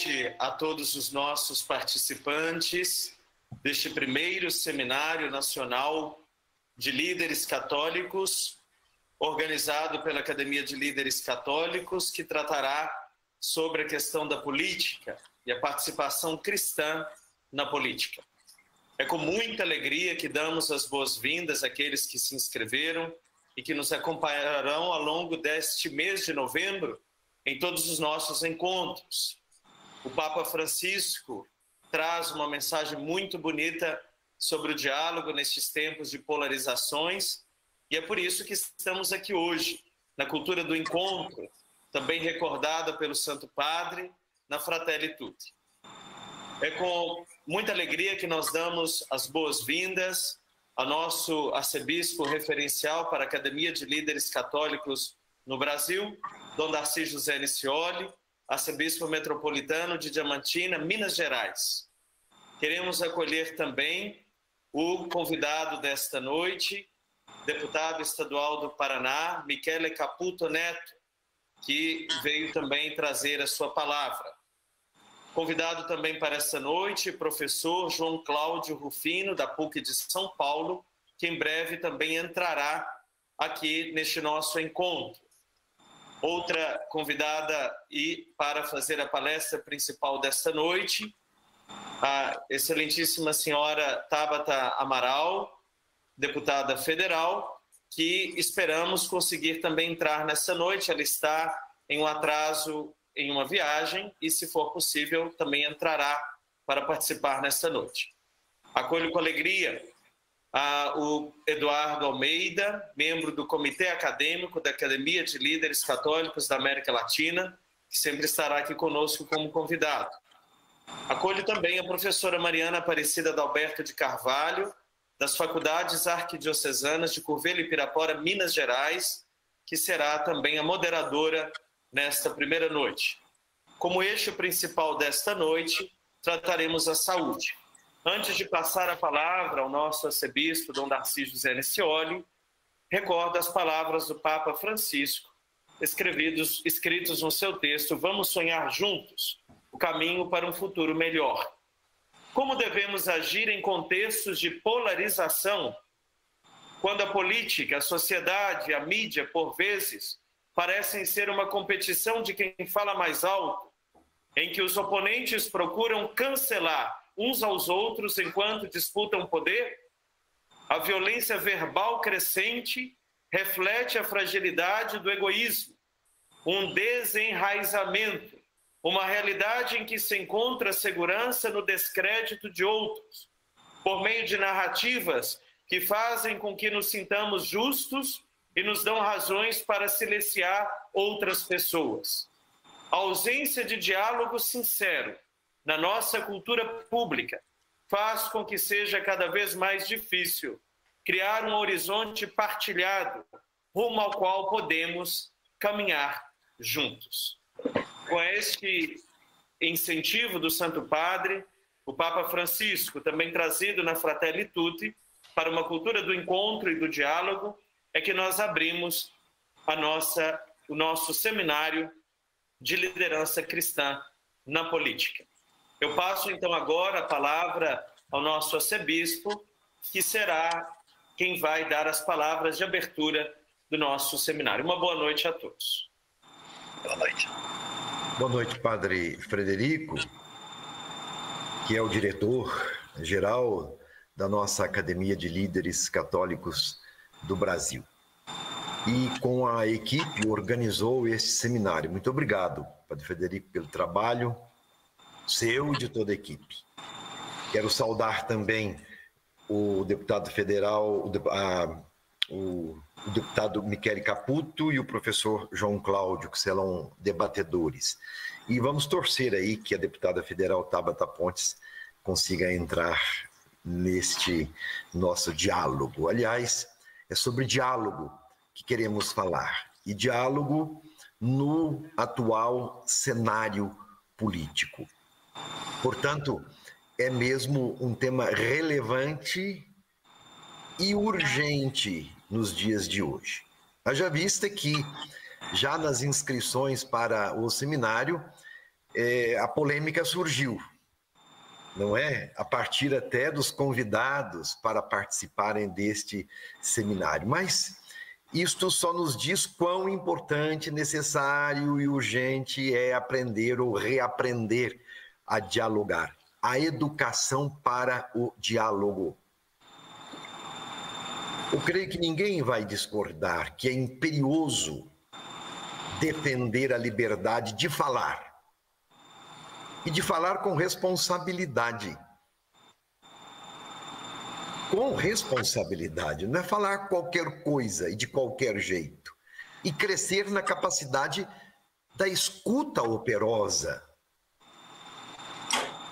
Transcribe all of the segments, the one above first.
noite a todos os nossos participantes deste primeiro Seminário Nacional de Líderes Católicos, organizado pela Academia de Líderes Católicos, que tratará sobre a questão da política e a participação cristã na política. É com muita alegria que damos as boas-vindas àqueles que se inscreveram e que nos acompanharão ao longo deste mês de novembro em todos os nossos encontros. O Papa Francisco traz uma mensagem muito bonita sobre o diálogo nestes tempos de polarizações, e é por isso que estamos aqui hoje, na cultura do encontro, também recordada pelo Santo Padre, na Fratelli Tutti. É com muita alegria que nós damos as boas-vindas ao nosso arcebispo referencial para a Academia de Líderes Católicos no Brasil, Dom Darcy José Nicioli, arcebispo metropolitano de Diamantina, Minas Gerais. Queremos acolher também o convidado desta noite, deputado estadual do Paraná, Michele Caputo Neto, que veio também trazer a sua palavra. Convidado também para esta noite, professor João Cláudio Rufino, da PUC de São Paulo, que em breve também entrará aqui neste nosso encontro. Outra convidada e para fazer a palestra principal desta noite, a excelentíssima senhora Tabata Amaral, deputada federal, que esperamos conseguir também entrar nessa noite. Ela está em um atraso em uma viagem e, se for possível, também entrará para participar nesta noite. Acolho com alegria o Eduardo Almeida, membro do Comitê Acadêmico da Academia de Líderes Católicos da América Latina, que sempre estará aqui conosco como convidado. Acolho também a professora Mariana Aparecida Dalberto de Carvalho, das Faculdades Arquidiocesanas de Curvelo e Pirapora, Minas Gerais, que será também a moderadora nesta primeira noite. Como eixo principal desta noite, trataremos a saúde. Antes de passar a palavra ao nosso arcebispo, Dom Darcy José Nicioli, recordo as palavras do Papa Francisco, escritos no seu texto, Vamos sonhar juntos, o caminho para um futuro melhor. Como devemos agir em contextos de polarização, quando a política, a sociedade, a mídia, por vezes, parecem ser uma competição de quem fala mais alto, em que os oponentes procuram cancelar uns aos outros enquanto disputam poder? A violência verbal crescente reflete a fragilidade do egoísmo, um desenraizamento, uma realidade em que se encontra a segurança no descrédito de outros, por meio de narrativas que fazem com que nos sintamos justos e nos dão razões para silenciar outras pessoas. A ausência de diálogo sincero na nossa cultura pública faz com que seja cada vez mais difícil criar um horizonte partilhado, rumo ao qual podemos caminhar juntos. Com este incentivo do Santo Padre, o Papa Francisco, também trazido na Fratelli Tutti, para uma cultura do encontro e do diálogo, é que nós abrimos o nosso seminário de liderança cristã na política. Eu passo então agora a palavra ao nosso arcebispo, que será quem vai dar as palavras de abertura do nosso seminário. Uma boa noite a todos. Boa noite. Boa noite, Padre Frederico, que é o diretor-geral da nossa Academia de Líderes Católicos do Brasil. E com a equipe organizou este seminário. Muito obrigado, Padre Frederico, pelo trabalho seu e de toda a equipe. Quero saudar também o deputado federal, o deputado Michele Caputo e o professor João Cláudio, que serão debatedores. E vamos torcer aí que a deputada federal Tabata Pontes consiga entrar neste nosso diálogo. Aliás, é sobre diálogo que queremos falar. E diálogo no atual cenário político. Portanto, é mesmo um tema relevante e urgente nos dias de hoje. Haja vista que, já nas inscrições para o seminário, a polêmica surgiu, não é? A partir até dos convidados para participarem deste seminário. Mas isto só nos diz quão importante, necessário e urgente é aprender ou reaprender a dialogar. A educação para o diálogo. Eu creio que ninguém vai discordar que é imperioso defender a liberdade de falar. E de falar com responsabilidade. Com responsabilidade, não é falar qualquer coisa e de qualquer jeito. E crescer na capacidade da escuta operosa.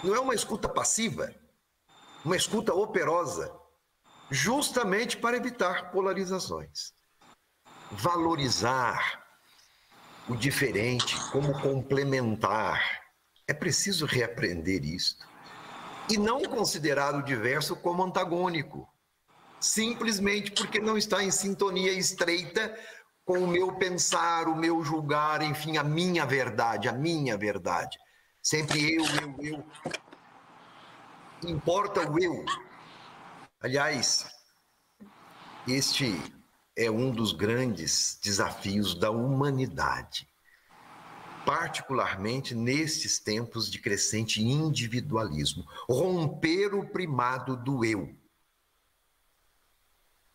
Não é uma escuta passiva, uma escuta operosa, justamente para evitar polarizações. Valorizar o diferente como complementar. É preciso reaprender isto. E não considerar o diverso como antagônico, simplesmente porque não está em sintonia estreita com o meu pensar, o meu julgar, enfim, a minha verdade, a minha verdade. Sempre eu. Importa o eu. Aliás, este é um dos grandes desafios da humanidade, particularmente nestes tempos de crescente individualismo, romper o primado do eu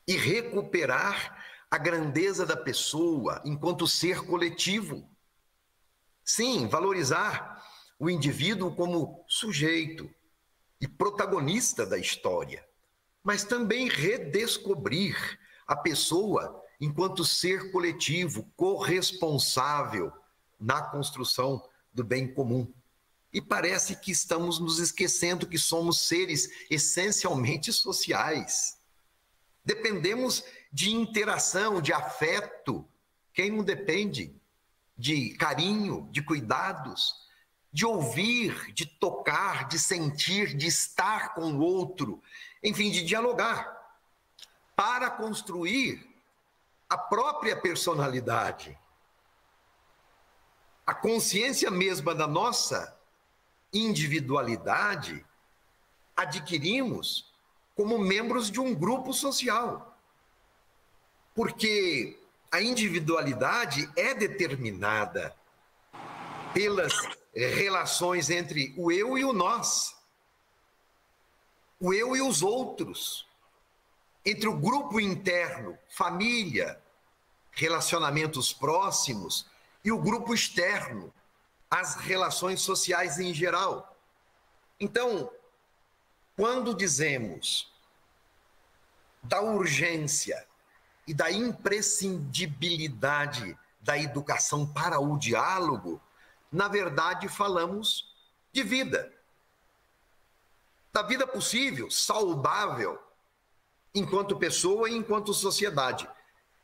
e recuperar a grandeza da pessoa enquanto ser coletivo. Sim, valorizar o indivíduo como sujeito e protagonista da história, mas também redescobrir a pessoa enquanto ser coletivo, corresponsável na construção do bem comum. E parece que estamos nos esquecendo que somos seres essencialmente sociais. Dependemos de interação, de afeto. Quem não depende de carinho, de cuidados, de ouvir, de tocar, de sentir, de estar com o outro, enfim, de dialogar, para construir a própria personalidade. A consciência mesma da nossa individualidade adquirimos como membros de um grupo social. Porque a individualidade é determinada pelas relações entre o eu e o nós, o eu e os outros, entre o grupo interno, família, relacionamentos próximos, e o grupo externo, as relações sociais em geral. Então, quando dizemos da urgência e da imprescindibilidade da educação para o diálogo, na verdade falamos de vida. Da vida possível, saudável, enquanto pessoa e enquanto sociedade.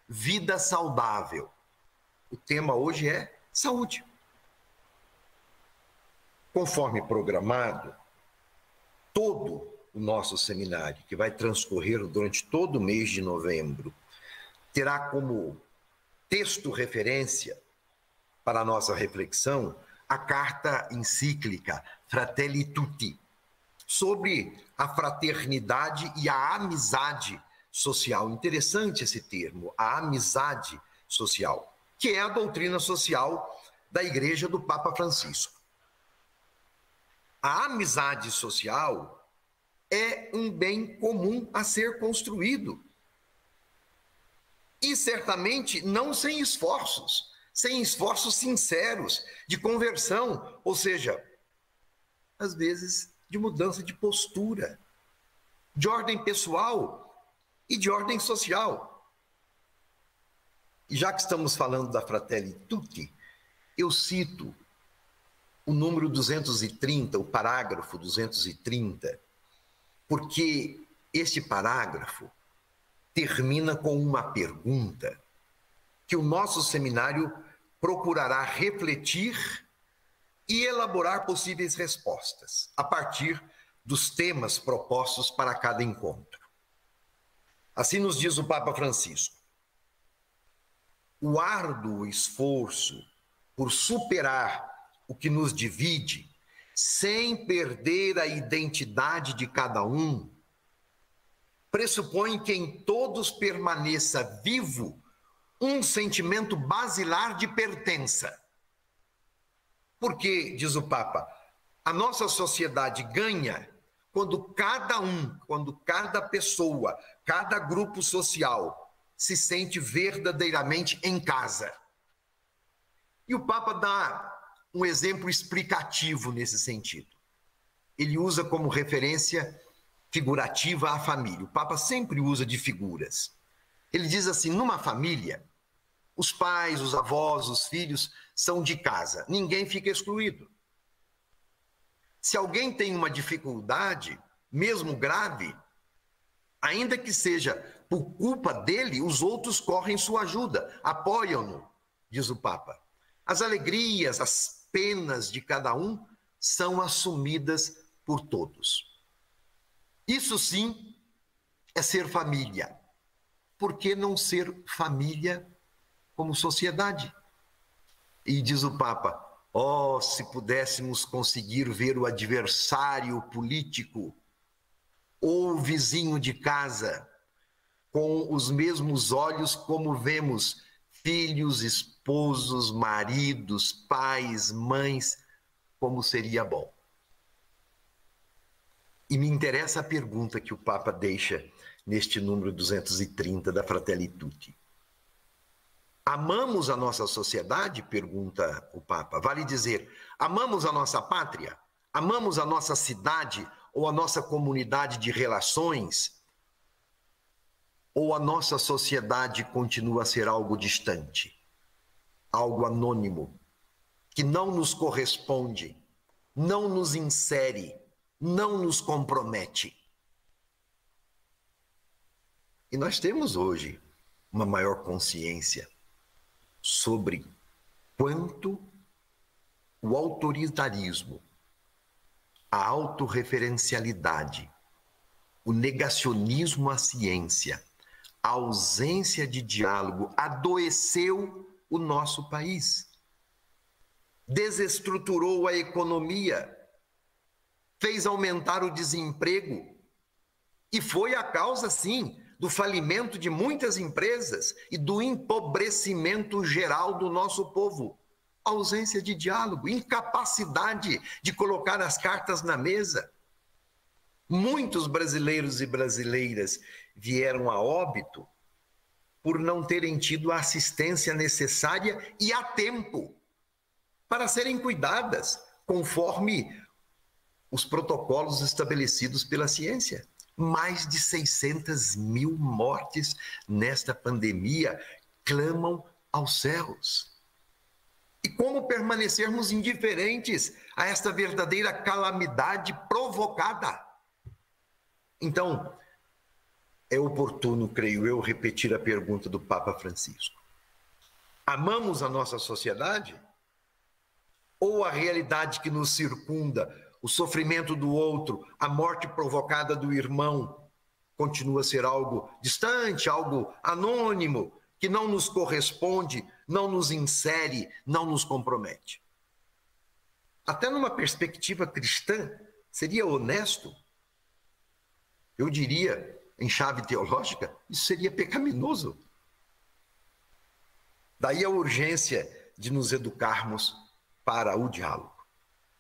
Vida saudável. O tema hoje é saúde. Conforme programado, todo o nosso seminário, que vai transcorrer durante todo o mês de novembro, terá como texto referência para a nossa reflexão a carta encíclica Fratelli Tutti, sobre a fraternidade e a amizade social. Interessante esse termo, a amizade social, que é a doutrina social da Igreja do Papa Francisco. A amizade social é um bem comum a ser construído. E certamente não sem esforços sinceros de conversão, ou seja, às vezes de mudança de postura, de ordem pessoal e de ordem social. E já que estamos falando da Fratelli Tutti, eu cito o número 230, o parágrafo 230, porque este parágrafo termina com uma pergunta que o nosso seminário procurará refletir e elaborar possíveis respostas a partir dos temas propostos para cada encontro. Assim nos diz o Papa Francisco: o árduo esforço por superar o que nos divide, sem perder a identidade de cada um, pressupõe que em todos permaneça vivo um sentimento basilar de pertença. Porque, diz o Papa, a nossa sociedade ganha quando cada pessoa, cada grupo social se sente verdadeiramente em casa. E o Papa dá um exemplo explicativo nesse sentido. Ele usa como referência figurativa a família. O Papa sempre usa de figuras. Ele diz assim, numa família, os pais, os avós, os filhos são de casa. Ninguém fica excluído. Se alguém tem uma dificuldade, mesmo grave, ainda que seja por culpa dele, os outros correm sua ajuda, apoiam-no, diz o Papa. As alegrias, as penas de cada um são assumidas por todos. Isso sim é ser família. Por que não ser família como sociedade? E diz o Papa, se pudéssemos conseguir ver o adversário político ou o vizinho de casa com os mesmos olhos como vemos filhos, esposos, maridos, pais, mães, como seria bom. E me interessa a pergunta que o Papa deixa neste número 230 da Fratelli Tutti. Amamos a nossa sociedade? Pergunta o Papa. Vale dizer, amamos a nossa pátria? Amamos a nossa cidade ou a nossa comunidade de relações? Ou a nossa sociedade continua a ser algo distante, algo anônimo, que não nos corresponde, não nos insere, não nos compromete? E nós temos hoje uma maior consciência sobre quanto o autoritarismo, a autorreferencialidade, o negacionismo à ciência, a ausência de diálogo adoeceu o nosso país, desestruturou a economia, fez aumentar o desemprego e foi a causa, sim, do falimento de muitas empresas e do empobrecimento geral do nosso povo. Ausência de diálogo, incapacidade de colocar as cartas na mesa. Muitos brasileiros e brasileiras vieram a óbito por não terem tido a assistência necessária e a tempo para serem cuidadas conforme os protocolos estabelecidos pela ciência. Mais de 600 mil mortes nesta pandemia clamam aos céus. E como permanecermos indiferentes a esta verdadeira calamidade provocada? Então, é oportuno, creio eu, repetir a pergunta do Papa Francisco. Amamos a nossa sociedade? Ou a realidade que nos circunda, o sofrimento do outro, a morte provocada do irmão, continua a ser algo distante, algo anônimo, que não nos corresponde, não nos insere, não nos compromete? Até numa perspectiva cristã, seria honesto? Eu diria, em chave teológica, isso seria pecaminoso. Daí a urgência de nos educarmos para o diálogo,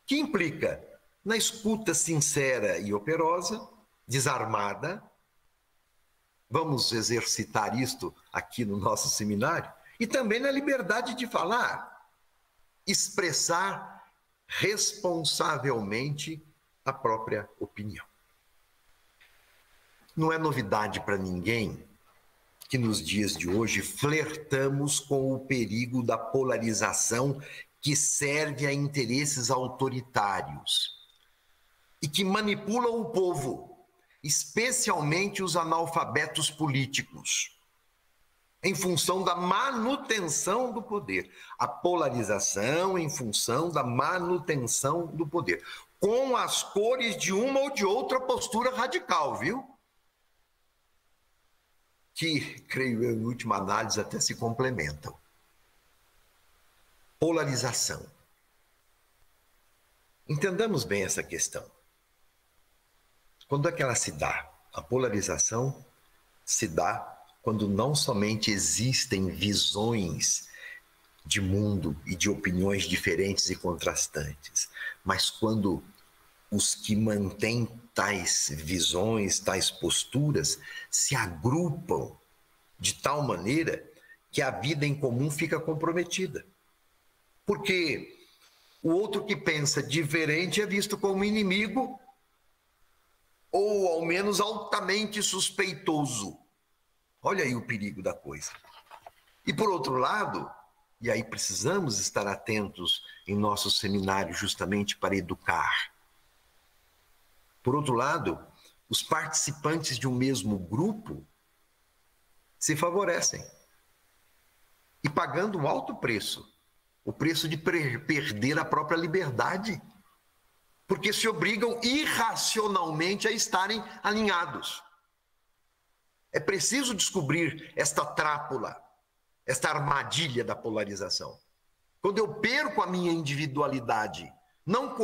que implica na escuta sincera e operosa, desarmada. Vamos exercitar isto aqui no nosso seminário, e também na liberdade de falar, expressar responsavelmente a própria opinião. Não é novidade para ninguém que nos dias de hoje flertamos com o perigo da polarização que serve a interesses autoritários e que manipula o povo, especialmente os analfabetos políticos, em função da manutenção do poder. A polarização em função da manutenção do poder, com as cores de uma ou de outra postura radical, viu? Que, creio eu, em última análise, até se complementam. Polarização. Entendamos bem essa questão. Quando é que ela se dá? A polarização se dá quando não somente existem visões de mundo e de opiniões diferentes e contrastantes, mas quando os que mantêm tais visões, tais posturas, se agrupam de tal maneira que a vida em comum fica comprometida. Porque o outro que pensa diferente é visto como inimigo ou, ao menos, altamente suspeitoso. Olha aí o perigo da coisa. E, por outro lado, e aí precisamos estar atentos em nosso seminário justamente para educar. Por outro lado, os participantes de um mesmo grupo se favorecem. E pagando um alto preço, o preço de perder a própria liberdade, porque se obrigam irracionalmente a estarem alinhados. É preciso descobrir esta trápula, esta armadilha da polarização. Quando eu perco a minha individualidade, não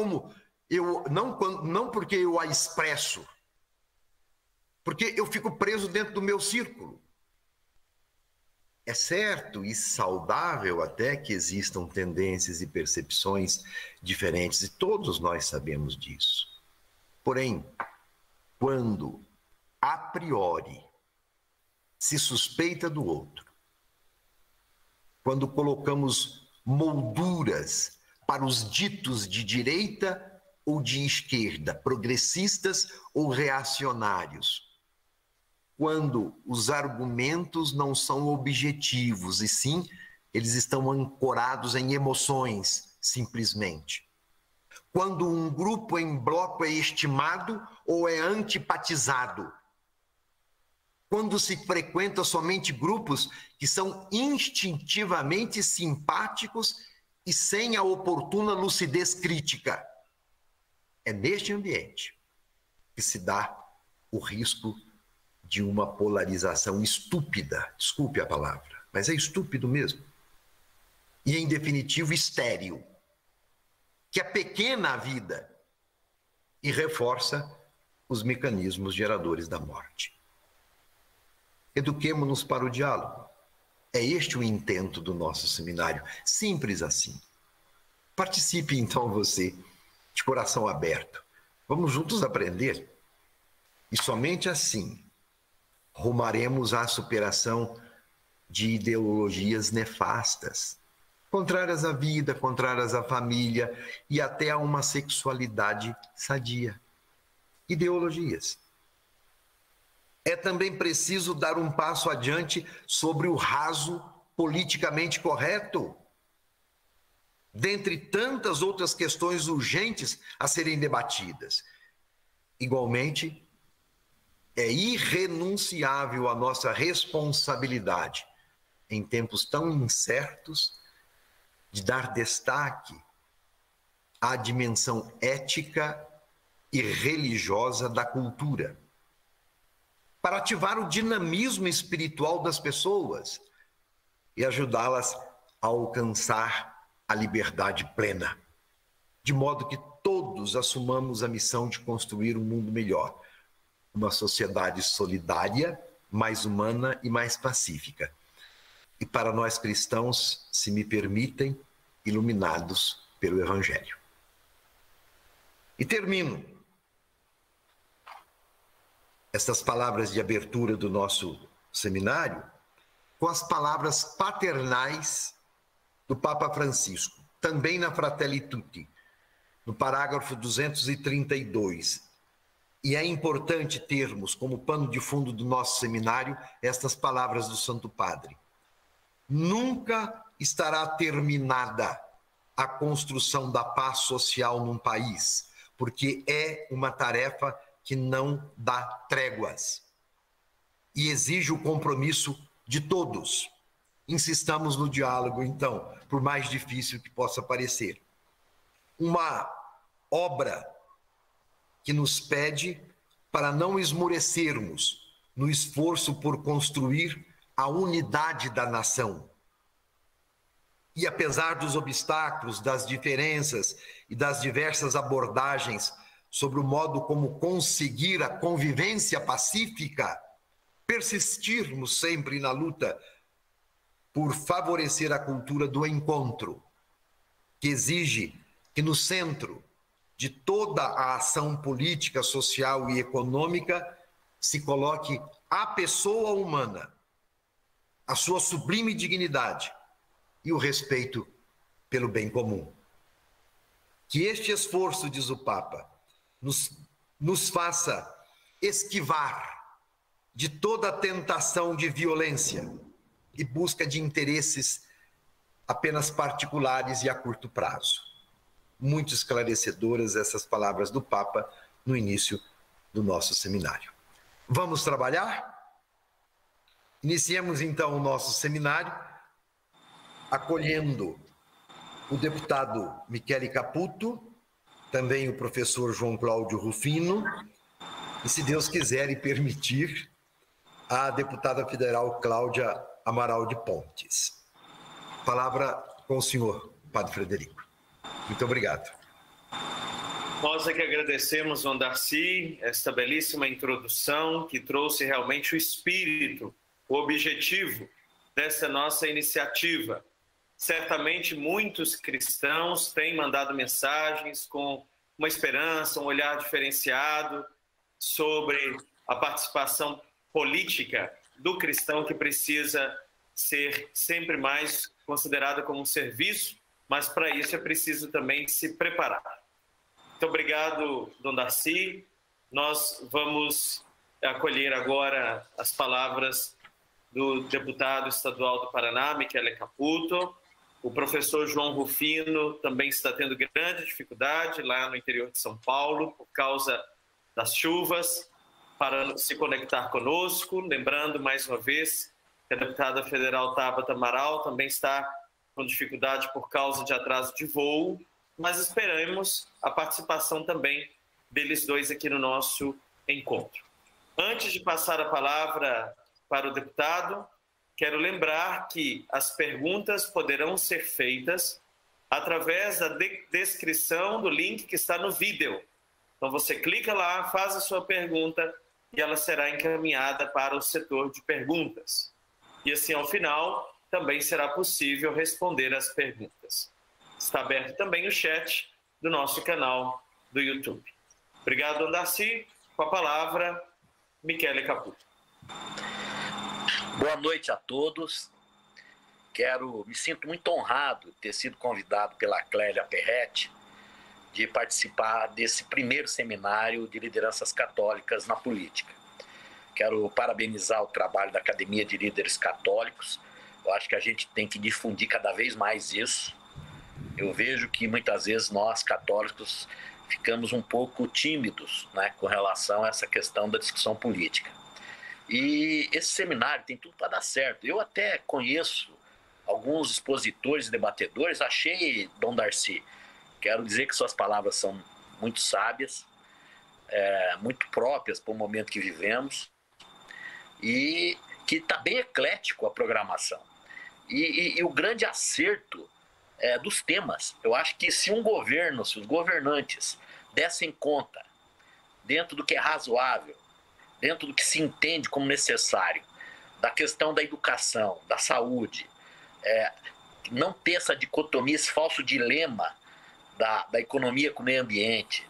porque eu a expresso, porque eu fico preso dentro do meu círculo. É certo e saudável até que existam tendências e percepções diferentes, e todos nós sabemos disso. Porém, quando a priori se suspeita do outro, quando colocamos molduras para os ditos de direita ou de esquerda, progressistas ou reacionários, quando os argumentos não são objetivos, e sim, eles estão ancorados em emoções, simplesmente. Quando um grupo em bloco é estimado ou é antipatizado. Quando se frequenta somente grupos que são instintivamente simpáticos e sem a oportuna lucidez crítica. É neste ambiente que se dá o risco de uma polarização estúpida, desculpe a palavra, mas é estúpido mesmo. E, em definitivo, estéril, que apequena a vida e reforça os mecanismos geradores da morte. Eduquemo-nos para o diálogo. É este o intento do nosso seminário, simples assim. Participe, então, você, de coração aberto. Vamos juntos aprender. E somente assim rumaremos à superação de ideologias nefastas, contrárias à vida, contrárias à família e até a uma sexualidade sadia. Ideologias. É também preciso dar um passo adiante sobre o raso politicamente correto, dentre tantas outras questões urgentes a serem debatidas. Igualmente, é irrenunciável a nossa responsabilidade, em tempos tão incertos, de dar destaque à dimensão ética e religiosa da cultura, para ativar o dinamismo espiritual das pessoas e ajudá-las a alcançar a liberdade plena, de modo que todos assumamos a missão de construir um mundo melhor, uma sociedade solidária, mais humana e mais pacífica. E para nós cristãos, se me permitem, iluminados pelo Evangelho. E termino estas palavras de abertura do nosso seminário com as palavras paternais do Papa Francisco, também na Fratelli Tutti, no parágrafo 232. E é importante termos como pano de fundo do nosso seminário estas palavras do Santo Padre. Nunca estará terminada a construção da paz social num país, porque é uma tarefa que não dá tréguas e exige o compromisso de todos. Insistamos no diálogo, então, por mais difícil que possa parecer. Uma obra que nos pede para não esmorecermos no esforço por construir a unidade da nação. E apesar dos obstáculos, das diferenças e das diversas abordagens sobre o modo como conseguir a convivência pacífica, persistirmos sempre na luta por favorecer a cultura do encontro, que exige que no centro de toda a ação política, social e econômica se coloque a pessoa humana, a sua sublime dignidade e o respeito pelo bem comum. Que este esforço, diz o Papa, nos faça esquivar de toda tentação de violência e busca de interesses apenas particulares e a curto prazo. Muito esclarecedoras essas palavras do Papa no início do nosso seminário. Vamos trabalhar? Iniciemos então o nosso seminário acolhendo o deputado Michele Caputo, também o professor João Cláudio Rufino e, se Deus quiser e permitir, a deputada federal Cláudia Amaral de Pontes. Palavra com o senhor, Padre Frederico. Muito obrigado. Nós é que agradecemos, Dom Darcy, esta belíssima introdução que trouxe realmente o espírito, o objetivo dessa nossa iniciativa. Certamente muitos cristãos têm mandado mensagens com uma esperança, um olhar diferenciado sobre a participação política do cristão, que precisa ser sempre mais considerada como um serviço, mas para isso é preciso também se preparar. Muito obrigado, Dom Darcy. Nós vamos acolher agora as palavras do deputado estadual do Paraná, Michele Caputo. O professor João Rufino também está tendo grande dificuldade lá no interior de São Paulo por causa das chuvas para se conectar conosco. Lembrando mais uma vez que a deputada federal Tabata Amaral também está com dificuldade por causa de atraso de voo, mas esperamos a participação também deles dois aqui no nosso encontro. Antes de passar a palavra para o deputado, quero lembrar que as perguntas poderão ser feitas através da descrição do link que está no vídeo. Então você clica lá, faz a sua pergunta e ela será encaminhada para o setor de perguntas. E assim, ao final, também será possível responder as perguntas. Está aberto também o chat do nosso canal do YouTube. Obrigado, Dom Darcy. Com a palavra, Michele Caputo. Boa noite a todos. Me sinto muito honrado de ter sido convidado pela Clélia Perretti de participar desse primeiro seminário de lideranças católicas na política. Quero parabenizar o trabalho da Academia de Líderes Católicos. Eu acho que a gente tem que difundir cada vez mais isso. Eu vejo que muitas vezes nós, católicos, ficamos um pouco tímidos, né, com relação a essa questão da discussão política. E esse seminário tem tudo para dar certo. Eu até conheço alguns expositores e debatedores. Achei, Dom Darcy, quero dizer que suas palavras são muito sábias, muito próprias para o momento que vivemos, e que está bem eclético a programação. E o grande acerto dos temas. Eu acho que se os governantes dessem conta, dentro do que é razoável, dentro do que se entende como necessário, da questão da educação, da saúde, não ter essa dicotomia, esse falso dilema da economia com o meio ambiente,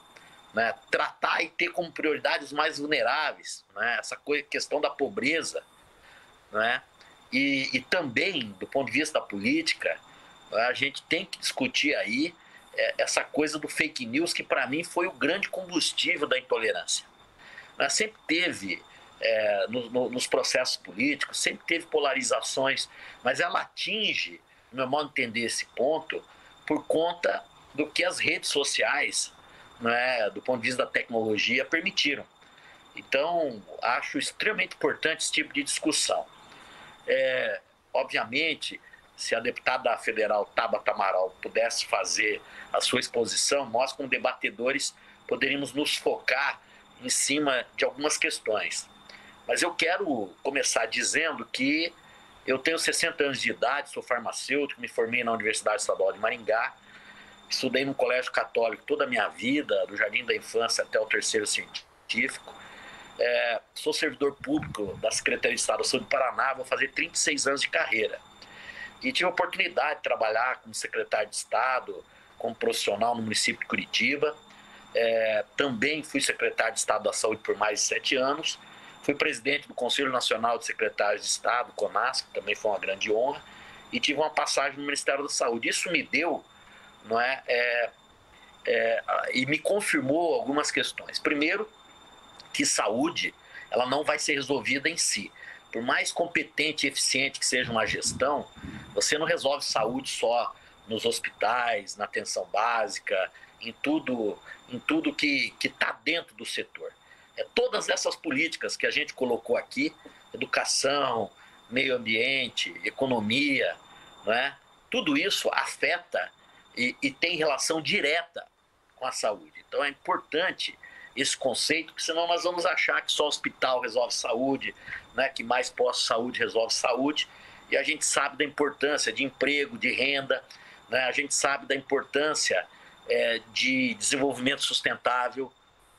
né? Tratar e ter como prioridades mais vulneráveis, né? Essa questão da pobreza, né? E também, do ponto de vista da política, a gente tem que discutir aí essa coisa do fake news, que para mim foi o grande combustível da intolerância. Sempre teve, nos processos políticos, sempre teve polarizações, mas ela atinge, no meu modo de entender esse ponto, por conta do que as redes sociais, né, do ponto de vista da tecnologia, permitiram. Então, acho extremamente importante esse tipo de discussão. Obviamente, se a deputada federal Tabata Amaral pudesse fazer a sua exposição, nós, como debatedores, poderíamos nos focar em cima de algumas questões. Mas eu quero começar dizendo que Eu tenho 60 anos de idade, sou farmacêutico, me formei na Universidade Estadual de Maringá, estudei num colégio católico toda a minha vida, do jardim da infância até o terceiro científico. Sou servidor público da Secretaria de Estado da Saúde do Paraná, vou fazer 36 anos de carreira. E tive a oportunidade de trabalhar como secretário de Estado, como profissional no município de Curitiba. Também fui secretário de Estado da Saúde por mais de 7 anos. Fui presidente do Conselho Nacional de Secretários de Estado, CONAS, que também foi uma grande honra. E tive uma passagem no Ministério da Saúde. Isso me deu, e me confirmou algumas questões. Primeiro, que saúde ela não vai ser resolvida em si. Por mais competente e eficiente que seja uma gestão, você não resolve saúde só nos hospitais, na atenção básica, em tudo que está dentro do setor. Todas essas políticas que a gente colocou aqui, educação, meio ambiente, economia, tudo isso afeta e tem relação direta com a saúde. Então é importante esse conceito, porque senão nós vamos achar que só hospital resolve saúde, que mais posto de saúde resolve saúde, e a gente sabe da importância de emprego, de renda, a gente sabe da importância de desenvolvimento sustentável.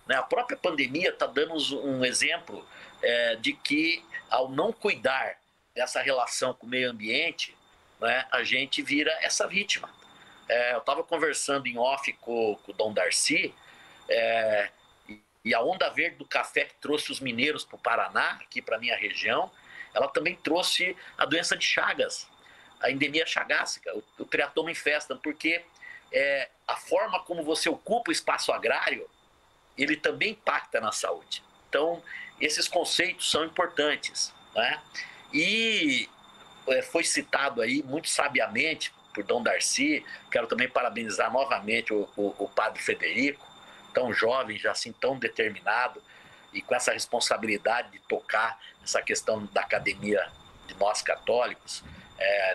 A própria pandemia está dando um exemplo de que, ao não cuidar dessa relação com o meio ambiente, a gente vira essa vítima. Eu estava conversando em off com o Dom Darcy, e a onda verde do café que trouxe os mineiros para o Paraná, aqui para a minha região, ela também trouxe a doença de Chagas, a endemia chagásica, o triatoma infesta, porque a forma como você ocupa o espaço agrário, ele também impacta na saúde. Então, esses conceitos são importantes. E foi citado aí, muito sabiamente, por Dom Darcy. Quero também parabenizar novamente o padre Frederico, tão jovem, já assim tão determinado, e com essa responsabilidade de tocar essa questão da academia de nós católicos,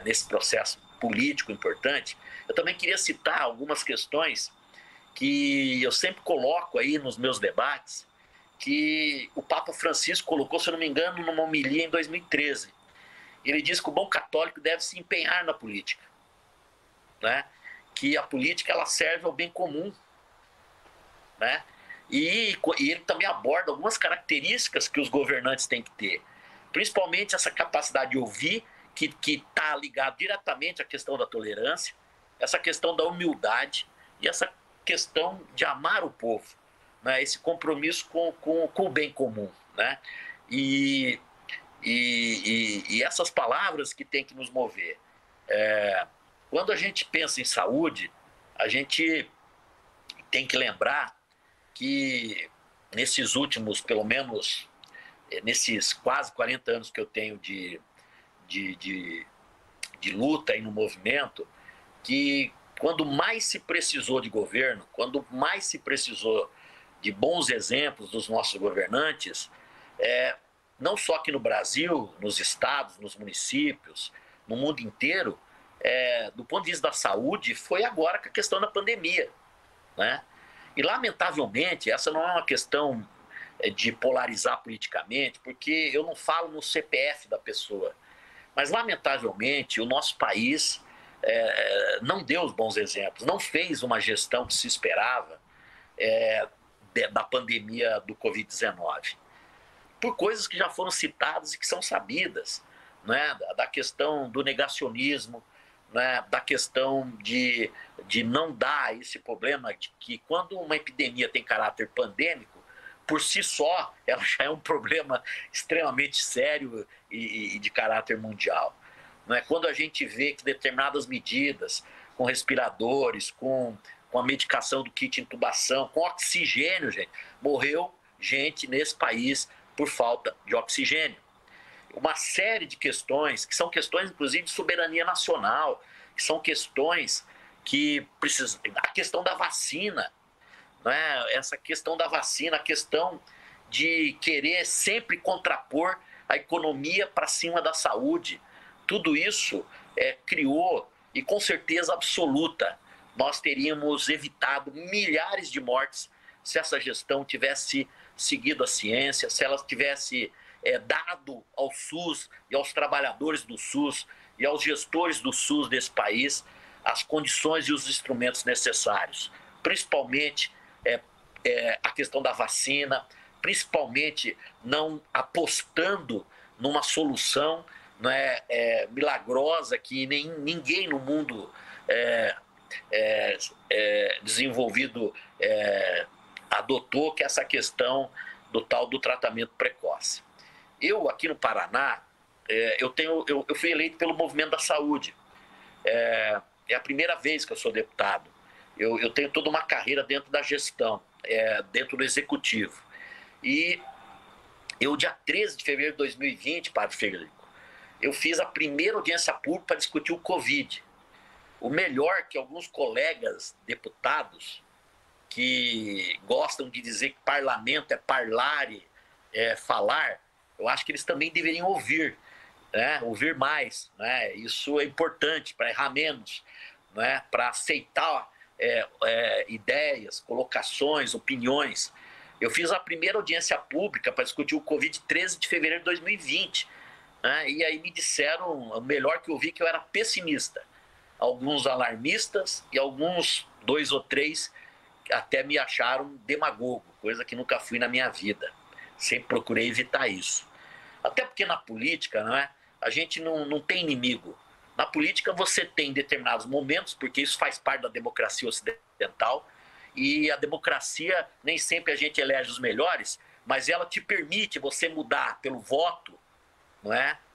nesse processo político importante. Eu também queria citar algumas questões que eu sempre coloco aí nos meus debates, que o Papa Francisco colocou, se eu não me engano, numa homilia em 2013. Ele diz que o bom católico deve se empenhar na política, que a política ela serve ao bem comum, e ele também aborda algumas características que os governantes têm que ter, principalmente essa capacidade de ouvir, que está ligado diretamente à questão da tolerância, essa questão da humildade e essa questão de amar o povo, esse compromisso com o bem comum. E essas palavras que tem que nos mover. Quando a gente pensa em saúde, a gente tem que lembrar que nesses últimos, pelo menos, nesses quase 40 anos que eu tenho de luta aí no movimento, que quando mais se precisou de governo, quando mais se precisou de bons exemplos dos nossos governantes, não só aqui no Brasil, nos estados, nos municípios, no mundo inteiro, do ponto de vista da saúde, foi agora com a questão da pandemia. E, lamentavelmente, essa não é uma questão de polarizar politicamente, porque eu não falo no CPF da pessoa, mas, lamentavelmente, o nosso país não deu os bons exemplos, não fez uma gestão que se esperava da pandemia do Covid-19. Por coisas que já foram citadas e que são sabidas, da questão do negacionismo, da questão de não dar esse problema de que quando uma epidemia tem caráter pandêmico, por si só, ela já é um problema extremamente sério e de caráter mundial. Quando a gente vê que determinadas medidas, com respiradores, com a medicação do kit intubação, com oxigênio, gente, morreu gente nesse país por falta de oxigênio. Uma série de questões, que são questões, inclusive, de soberania nacional, que são questões que precisam... A questão da vacina, essa questão da vacina, a questão de querer sempre contrapor a economia para cima da saúde. Tudo isso criou, e com certeza absoluta, nós teríamos evitado milhares de mortes se essa gestão tivesse seguido a ciência, se ela tivesse dado ao SUS e aos trabalhadores do SUS e aos gestores do SUS desse país as condições e os instrumentos necessários, principalmente a questão da vacina, principalmente não apostando numa solução milagrosa que ninguém no mundo desenvolvido adotou, que é essa questão do tratamento precoce. Eu, aqui no Paraná, eu fui eleito pelo Movimento da Saúde. É a primeira vez que eu sou deputado. Eu tenho toda uma carreira dentro da gestão, dentro do executivo. E eu, dia 13 de fevereiro de 2020, Padre Frederico, eu fiz a primeira audiência pública para discutir o Covid. O melhor que alguns colegas deputados que gostam de dizer que parlamento é parlare, falar, eu acho que eles também deveriam ouvir, né? Ouvir mais, né? Isso é importante para errar menos, né? Para aceitar ideias, colocações, opiniões. Eu fiz a primeira audiência pública para discutir o Covid 13 de fevereiro de 2020, né? E aí me disseram, o melhor que eu vi, que eu era pessimista. Alguns alarmistas e alguns 2 ou 3 até me acharam demagogo, coisa que nunca fui na minha vida. Sempre procurei evitar isso. Até porque na política, a gente não tem inimigo. Na política você tem determinados momentos, porque isso faz parte da democracia ocidental, e a democracia, nem sempre a gente elege os melhores, mas ela te permite você mudar pelo voto,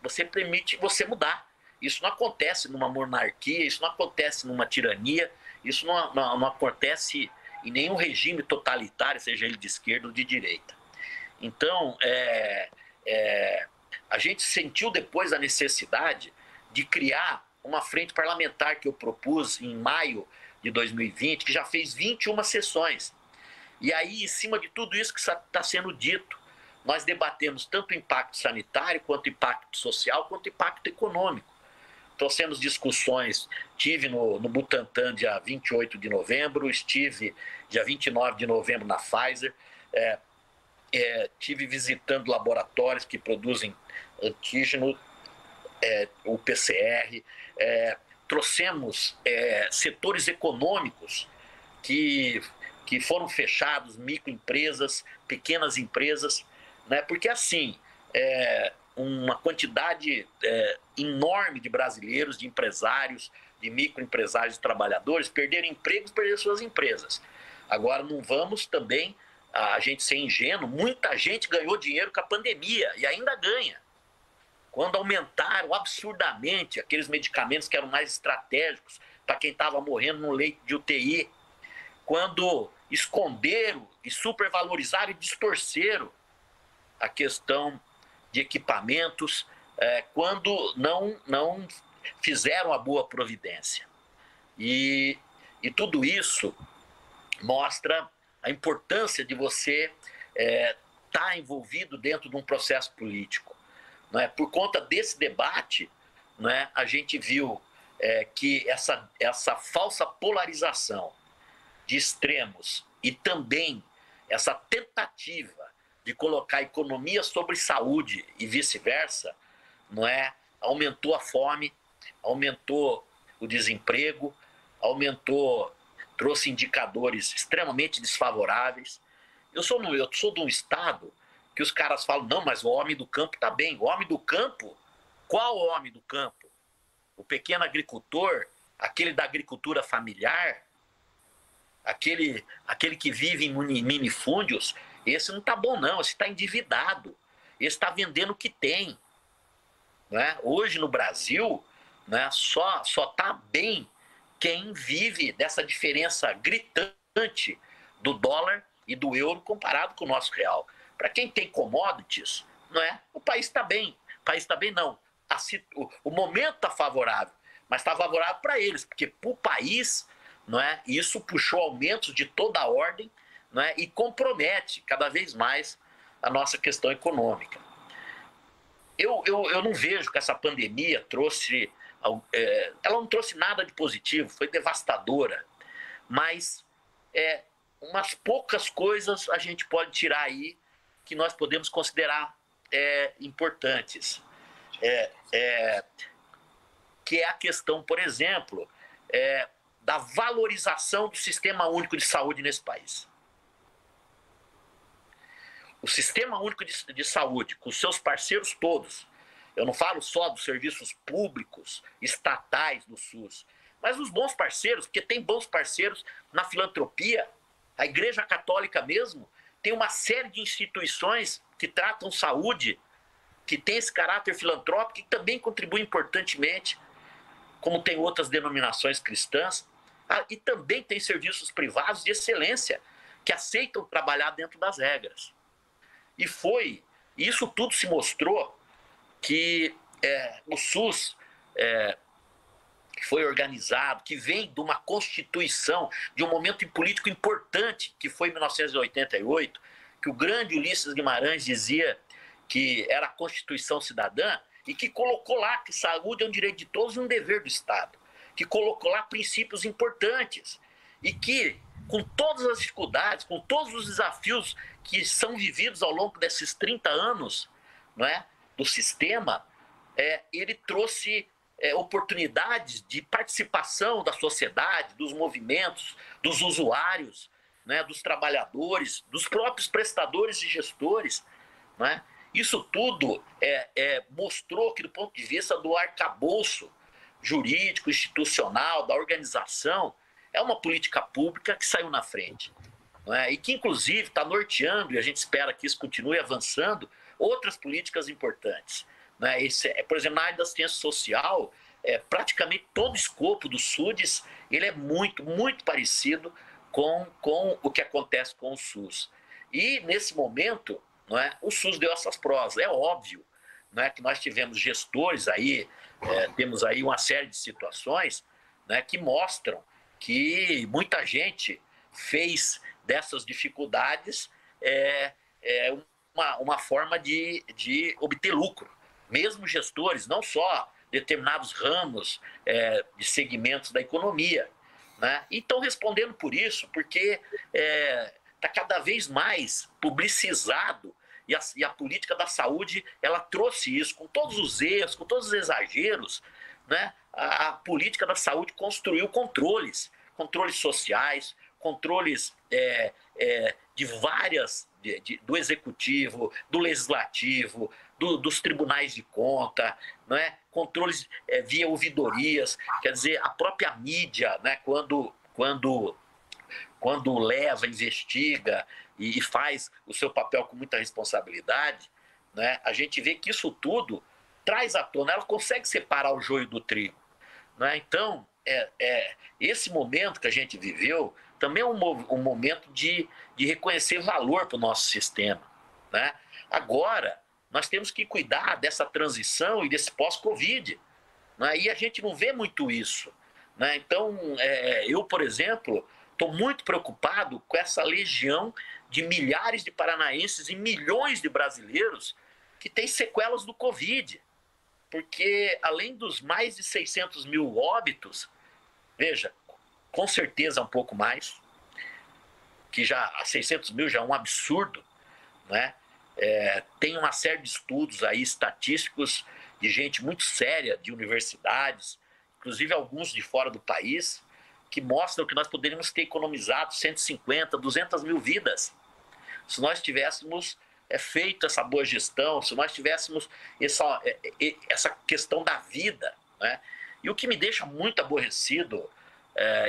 Você permite você mudar. Isso não acontece numa monarquia, isso não acontece numa tirania, isso não acontece em nenhum regime totalitário, seja ele de esquerda ou de direita. Então, a gente sentiu depois a necessidade de criar uma frente parlamentar que eu propus em maio de 2020, que já fez 21 sessões. E aí, em cima de tudo isso que está sendo dito, nós debatemos tanto o impacto sanitário, quanto o impacto social, quanto o impacto econômico. Trouxemos discussões, estive no Butantan dia 28 de novembro, estive dia 29 de novembro na Pfizer, estive visitando laboratórios que produzem antígeno, o PCR, trouxemos setores econômicos que foram fechados, microempresas, pequenas empresas, porque assim, uma quantidade enorme de brasileiros, de empresários, de microempresários, de trabalhadores, perderam empregos, perderam suas empresas. Agora, não vamos também a gente ser ingênuo, muita gente ganhou dinheiro com a pandemia e ainda ganha. Quando aumentaram absurdamente aqueles medicamentos que eram mais estratégicos para quem estava morrendo no leito de UTI, quando esconderam e supervalorizaram e distorceram a questão de equipamentos, quando não fizeram a boa providência. E tudo isso mostra a importância de você estar envolvido dentro de um processo político. Por conta desse debate, a gente viu que essa falsa polarização de extremos e também essa tentativa de colocar a economia sobre saúde e vice-versa, aumentou a fome, aumentou o desemprego, trouxe indicadores extremamente desfavoráveis. Eu sou de um estado que os caras falam, não, mas o homem do campo está bem. O homem do campo? Qual homem do campo? O pequeno agricultor, aquele da agricultura familiar, aquele que vive em minifúndios, esse não está bom não, esse está endividado, esse está vendendo o que tem. Hoje no Brasil, só está bem quem vive dessa diferença gritante do dólar e do euro comparado com o nosso real. Para quem tem commodities, o país está bem. O país está bem, não. O momento está favorável, mas está favorável para eles, porque para o país, isso puxou aumentos de toda a ordem, e compromete cada vez mais a nossa questão econômica. Eu não vejo que essa pandemia trouxe... ela não trouxe nada de positivo, foi devastadora, mas umas poucas coisas a gente pode tirar aí que nós podemos considerar importantes, que é a questão, por exemplo, da valorização do Sistema Único de Saúde nesse país. O Sistema Único de Saúde, com seus parceiros todos, eu não falo só dos serviços públicos, estatais do SUS, mas os bons parceiros, porque tem bons parceiros na filantropia. A Igreja Católica mesmo tem uma série de instituições que tratam saúde, que tem esse caráter filantrópico e também contribuem importantemente, como tem outras denominações cristãs. E também tem serviços privados de excelência, que aceitam trabalhar dentro das regras. E isso tudo se mostrou que o SUS, que foi organizado, que vem de uma constituição, de um momento político importante, que foi em 1988, que o grande Ulisses Guimarães dizia que era a Constituição Cidadã, e que colocou lá que saúde é um direito de todos e um dever do Estado, que colocou lá princípios importantes, e que, com todas as dificuldades, com todos os desafios que são vividos ao longo desses 30 anos, não é, do sistema, ele trouxe oportunidades de participação da sociedade, dos movimentos, dos usuários, né, dos trabalhadores, dos próprios prestadores e gestores. Né? Isso tudo mostrou que, do ponto de vista do arcabouço jurídico, institucional, da organização, é uma política pública que saiu na frente. Não é? E que, inclusive, está norteando, e a gente espera que isso continue avançando, outras políticas importantes. Né? Por exemplo, na área da assistência social, praticamente todo o escopo do SUDES ele é muito, muito parecido com o que acontece com o SUS. E, nesse momento, não é, o SUS deu essas provas. É óbvio, não é, que nós tivemos gestores aí, temos aí uma série de situações, né, que mostram que muita gente fez dessas dificuldades uma forma de obter lucro. Mesmo gestores, não só determinados ramos de segmentos da economia. Né? E estão respondendo por isso, porque está cada vez mais publicizado e a política da saúde ela trouxe isso, com todos os erros, com todos os exageros. Né? A política da saúde construiu controles sociais, controles de várias, do executivo, do legislativo, dos tribunais de conta, não é? Controles via ouvidorias, quer dizer, a própria mídia, né? quando leva, investiga e faz o seu papel com muita responsabilidade, né? A gente vê que isso tudo traz à tona, ela consegue separar o joio do trigo. Né? Então, esse momento que a gente viveu também é um momento de reconhecer valor para o nosso sistema. Né? Agora, nós temos que cuidar dessa transição e desse pós-Covid. Né? E a gente não vê muito isso. Né? Então, eu, por exemplo, estou muito preocupado com essa legião de milhares de paranaenses e milhões de brasileiros que têm sequelas do Covid. Porque, além dos mais de 600 mil óbitos, veja, com certeza um pouco mais, que já 600 mil já é um absurdo, né? Tem uma série de estudos aí estatísticos de gente muito séria, de universidades, inclusive alguns de fora do país, que mostram que nós poderíamos ter economizado 150, 200 mil vidas se nós tivéssemos feito essa boa gestão, se nós tivéssemos essa questão da vida. Né? E o que me deixa muito aborrecido,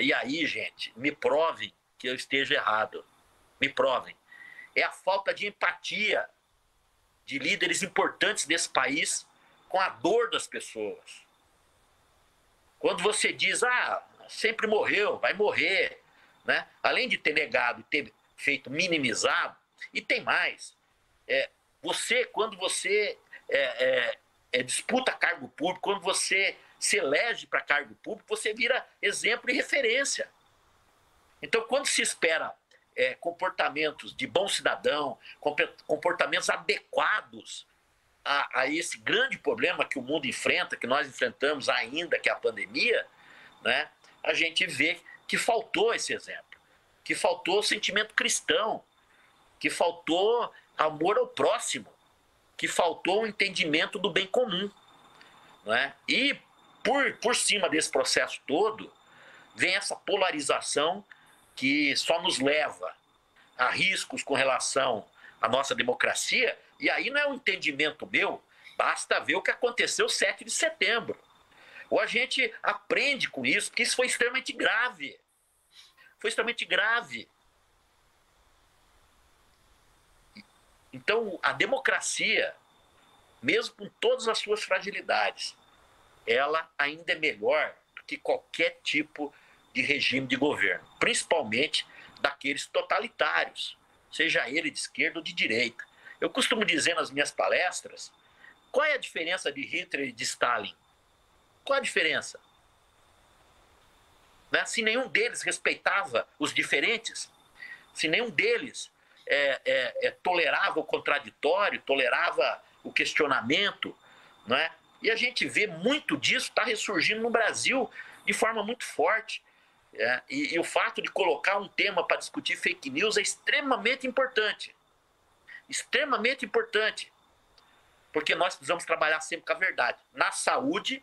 e aí, gente, me provem que eu esteja errado, me provem, é a falta de empatia de líderes importantes desse país com a dor das pessoas. Quando você diz, sempre morreu, vai morrer, né? Além de ter negado e ter feito minimizado, e tem mais, quando você disputa cargo público, quando você se elege para cargo público, você vira exemplo e referência. Então, quando se espera comportamentos de bom cidadão, comportamentos adequados a esse grande problema que o mundo enfrenta, que nós enfrentamos ainda, que é a pandemia, né, a gente vê que faltou esse exemplo, que faltou sentimento cristão, que faltou amor ao próximo, que faltou o entendimento do bem comum, não é? E por cima desse processo todo, vem essa polarização que só nos leva a riscos com relação à nossa democracia, e aí não é um entendimento meu, basta ver o que aconteceu 7 de setembro. Ou a gente aprende com isso, porque isso foi extremamente grave. Foi extremamente grave. Então, a democracia, mesmo com todas as suas fragilidades, ela ainda é melhor do que qualquer tipo de regime de governo, principalmente daqueles totalitários, seja ele de esquerda ou de direita. Eu costumo dizer nas minhas palestras, qual é a diferença de Hitler e de Stalin? Qual a diferença? Né? Se nenhum deles respeitava os diferentes, se nenhum deles tolerava o contraditório, tolerava o questionamento, não é? E a gente vê muito disso está ressurgindo no Brasil de forma muito forte. E o fato de colocar um tema para discutir fake news é extremamente importante. Extremamente importante. Porque nós precisamos trabalhar sempre com a verdade. Na saúde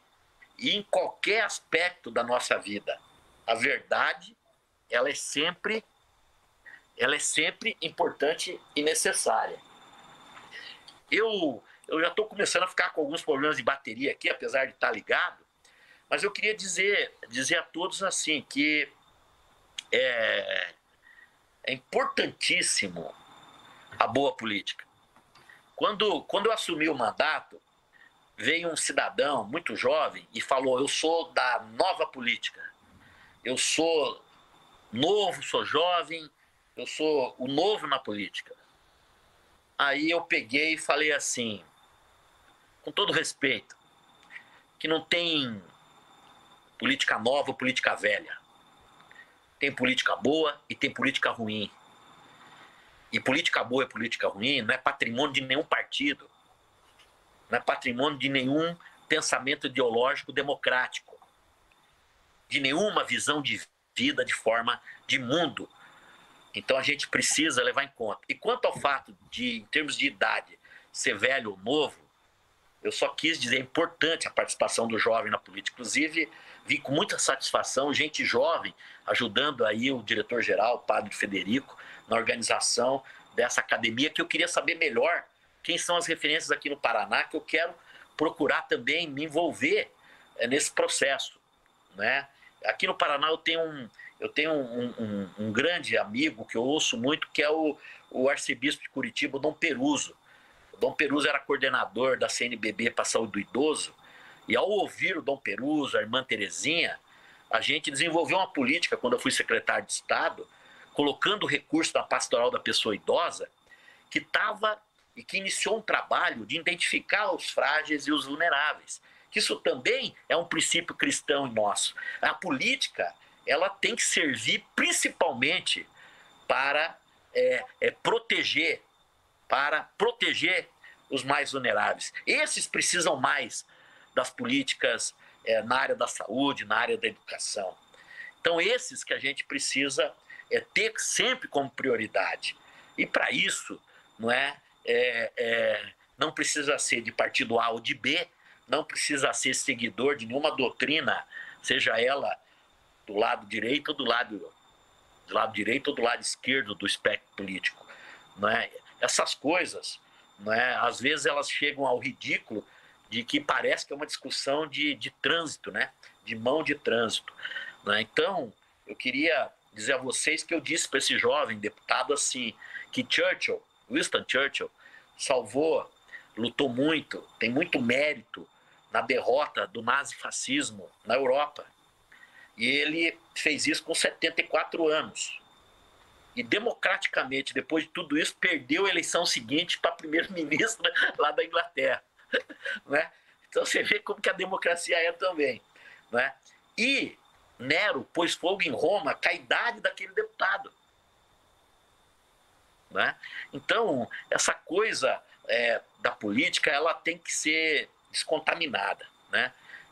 e em qualquer aspecto da nossa vida. A verdade, ela é sempre importante e necessária. Eu já estou começando a ficar com alguns problemas de bateria aqui, apesar de estar ligado, mas eu queria dizer a todos assim, que é importantíssimo a boa política. Quando eu assumi o mandato, veio um cidadão muito jovem e falou: eu sou da nova política, eu sou novo, sou jovem, eu sou o novo na política. Aí eu peguei e falei assim, com todo respeito, que não tem política nova ou política velha. Tem política boa e tem política ruim. E política boa e política ruim não é patrimônio de nenhum partido. Não é patrimônio de nenhum pensamento ideológico democrático. De nenhuma visão de vida, de forma de mundo. Então a gente precisa levar em conta. E quanto ao fato de, em termos de idade, ser velho ou novo, eu só quis dizer, é importante a participação do jovem na política. Inclusive, vi com muita satisfação gente jovem ajudando aí o diretor-geral, o padre Frederico, na organização dessa academia, que eu queria saber melhor quem são as referências aqui no Paraná, que eu quero procurar também me envolver nesse processo, né? Aqui no Paraná eu tenho um grande amigo que eu ouço muito, que é o arcebispo de Curitiba, o Dom Peruso. O Dom Peruso era coordenador da CNBB para a saúde do idoso, e ao ouvir o Dom Peruso, a irmã Terezinha, a gente desenvolveu uma política, quando eu fui secretário de Estado, colocando o recurso da pastoral da pessoa idosa, que iniciou um trabalho de identificar os frágeis e os vulneráveis. Isso também é um princípio cristão nosso. A política, ela tem que servir principalmente para proteger os mais vulneráveis. Esses precisam mais das políticas na área da saúde, na área da educação. Então, esses que a gente precisa ter sempre como prioridade. E para isso, não precisa ser de partido A ou de B, não precisa ser seguidor de nenhuma doutrina, seja ela do lado direito ou do lado direito ou do lado esquerdo do espectro político. Essas coisas, às vezes elas chegam ao ridículo de que parece que é uma discussão de trânsito, de mão de trânsito. Então, eu queria dizer a vocês que eu disse para esse jovem deputado assim, que Winston Churchill, lutou muito, tem muito mérito na derrota do nazifascismo na Europa. E ele fez isso com 74 anos. E democraticamente, depois de tudo isso, perdeu a eleição seguinte para primeiro-ministro lá da Inglaterra. Então você vê como que a democracia é também. E Nero pôs fogo em Roma com a idade daquele deputado. Então, essa coisa da política, ela tem que ser descontaminada.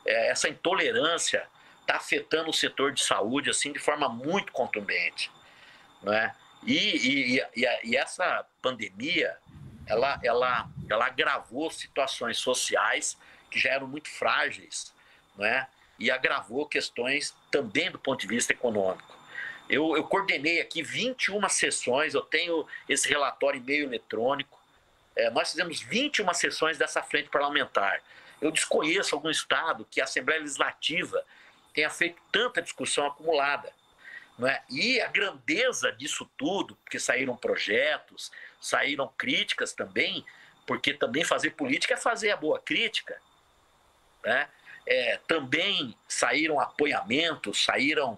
Essa intolerância está afetando o setor de saúde assim, de forma muito contundente. E essa pandemia, ela agravou situações sociais que já eram muito frágeis, né? E agravou questões também do ponto de vista econômico. Eu coordenei aqui 21 sessões, eu tenho esse relatório em meio eletrônico. Nós fizemos 21 sessões dessa frente parlamentar. Eu desconheço algum estado que a Assembleia Legislativa tenha feito tanta discussão acumulada. Não é? E a grandeza disso tudo, porque saíram projetos, saíram críticas também, porque também fazer política é fazer a boa crítica, né? Também saíram apoiamentos, saíram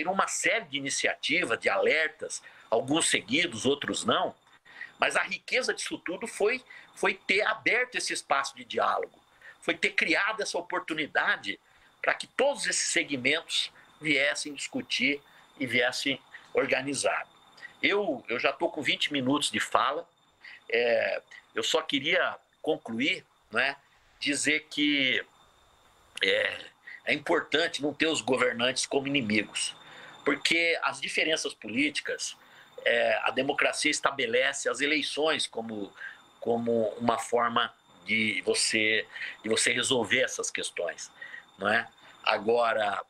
uma série de iniciativas, de alertas, alguns seguidos, outros não, mas a riqueza disso tudo foi ter aberto esse espaço de diálogo, foi ter criado essa oportunidade para que todos esses segmentos viessem discutir e viessem organizar. Eu já estou com 20 minutos de fala, eu só queria concluir, né, dizer que é importante não ter os governantes como inimigos, porque as diferenças políticas, a democracia estabelece as eleições como uma forma de você resolver essas questões, não é? Agora,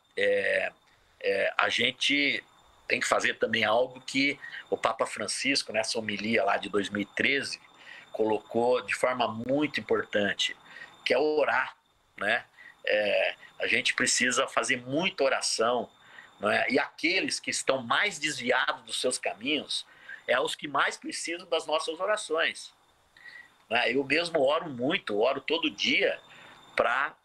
a gente tem que fazer também algo que o Papa Francisco, nessa homilia lá de 2013, colocou de forma muito importante, que é orar, né? A gente precisa fazer muita oração, não é? E aqueles que estão mais desviados dos seus caminhos os que mais precisam das nossas orações, né? Eu mesmo oro muito, oro todo dia para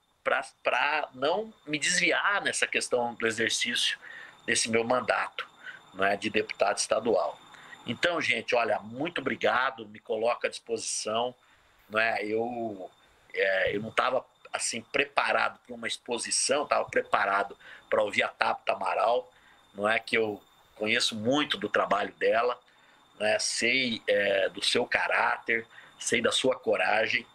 não me desviar nessa questão do exercício desse meu mandato, não é, de deputado estadual. Então, gente, olha, muito obrigado, me coloco à disposição, não é? Eu não estava assim preparado para uma exposição, estava preparado para ouvir a Tabita Amaral, não é, que eu conheço muito do trabalho dela, né? Sei do seu caráter, sei da sua coragem,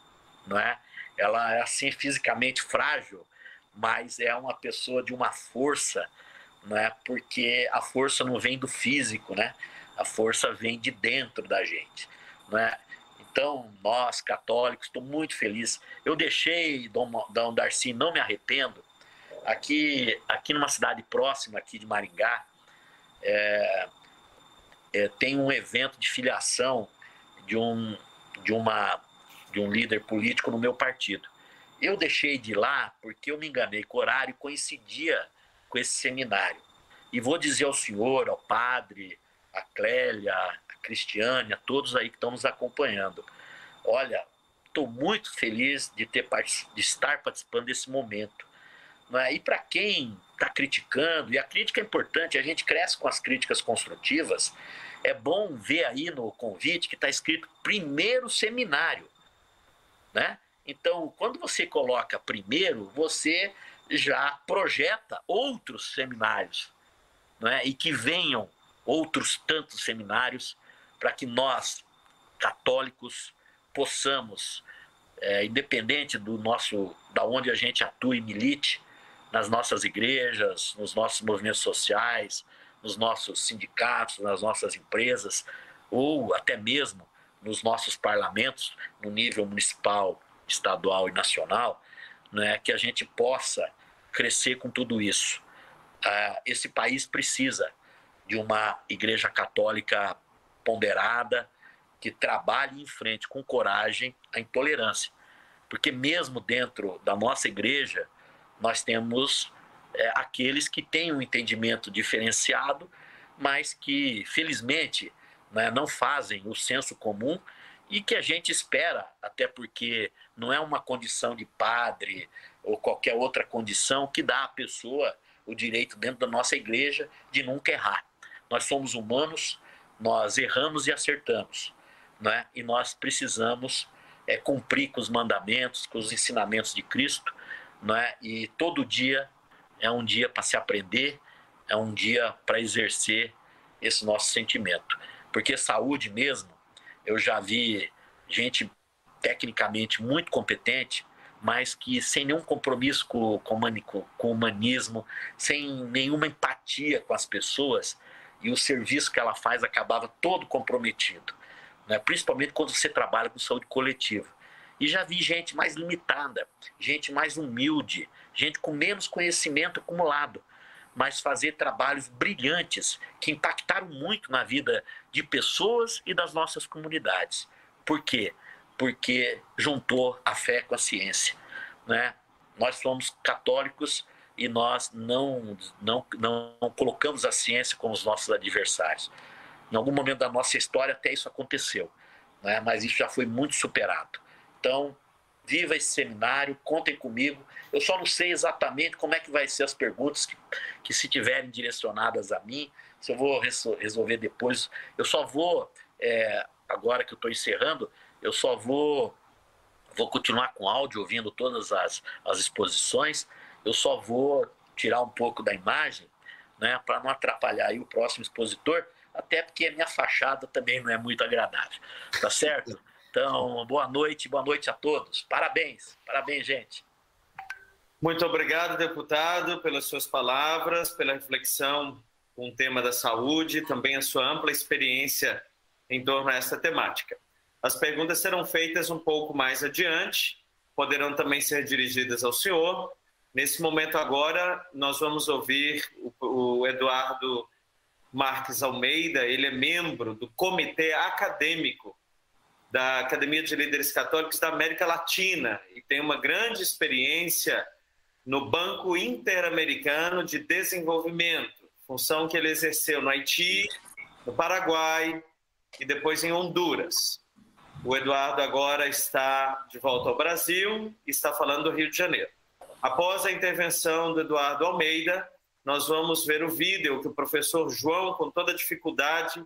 não é? Ela é assim fisicamente frágil, mas é uma pessoa de uma força, não é? Porque a força não vem do físico, né? A força vem de dentro da gente, não é? Então, nós, católicos, estou muito feliz. Eu deixei Dom Darcy, não me arrependo. Aqui numa cidade próxima aqui de Maringá, tem um evento de filiação de um líder político no meu partido. Eu deixei de ir lá porque eu me enganei com o horário e coincidia com esse seminário. E vou dizer ao senhor, ao padre, a Clélia, a Cristiane, a todos aí que estão nos acompanhando. Olha, estou muito feliz de estar participando desse momento. Não é? E para quem está criticando, e a crítica é importante, a gente cresce com as críticas construtivas, é bom ver aí no convite que está escrito primeiro seminário, né? Então, quando você coloca primeiro, você já projeta outros seminários, não é? E que venham outros tantos seminários para que nós, católicos, possamos, independente da onde a gente atua e milite, nas nossas igrejas, nos nossos movimentos sociais, nos nossos sindicatos, nas nossas empresas, ou até mesmo nos nossos parlamentos, no nível municipal, estadual e nacional, né, que a gente possa crescer com tudo isso. Esse país precisa de uma igreja católica ponderada, que trabalhe em frente com coragem a intolerância. Porque mesmo dentro da nossa igreja, nós temos aqueles que têm um entendimento diferenciado, mas que, felizmente, né, não fazem o senso comum e que a gente espera, até porque não é uma condição de padre ou qualquer outra condição que dá à pessoa o direito dentro da nossa igreja de nunca errar. Nós somos humanos, nós erramos e acertamos, né? E nós precisamos cumprir com os mandamentos, com os ensinamentos de Cristo, né? E todo dia é um dia para se aprender, é um dia para exercer esse nosso sentimento. Porque saúde mesmo, eu já vi gente tecnicamente muito competente, mas que sem nenhum compromisso com o humanismo, sem nenhuma empatia com as pessoas, e o serviço que ela faz acabava todo comprometido. né? Principalmente quando você trabalha com saúde coletiva. E já vi gente mais limitada, gente mais humilde, gente com menos conhecimento acumulado, mas fazer trabalhos brilhantes que impactaram muito na vida de pessoas e das nossas comunidades. Por quê? Porque juntou a fé com a ciência, né? Nós somos católicos e nós não colocamos a ciência como os nossos adversários. Em algum momento da nossa história até isso aconteceu, né? Mas isso já foi muito superado. Então, viva esse seminário, contem comigo. Eu só não sei exatamente como é que vai ser as perguntas que se tiverem direcionadas a mim, se eu vou resolver depois. Eu só vou, agora que eu estou encerrando, eu só vou continuar com áudio, ouvindo todas as exposições. Eu só vou tirar um pouco da imagem, né, para não atrapalhar aí o próximo expositor, até porque a minha fachada também não é muito agradável. Tá certo? Então, boa noite a todos. Parabéns, gente. Muito obrigado, deputado, pelas suas palavras, pela reflexão com o tema da saúde, também a sua ampla experiência em torno a essa temática. As perguntas serão feitas um pouco mais adiante, poderão também ser dirigidas ao senhor. Nesse momento agora, nós vamos ouvir o Eduardo Marques Almeida. Ele é membro do Comitê Acadêmico da Academia de Líderes Católicos da América Latina e tem uma grande experiência no Banco Interamericano de Desenvolvimento, função que ele exerceu no Haiti, no Paraguai e depois em Honduras. O Eduardo agora está de volta ao Brasil e está falando do Rio de Janeiro. Após a intervenção do Eduardo Almeida, nós vamos ver o vídeo que o professor João, com toda a dificuldade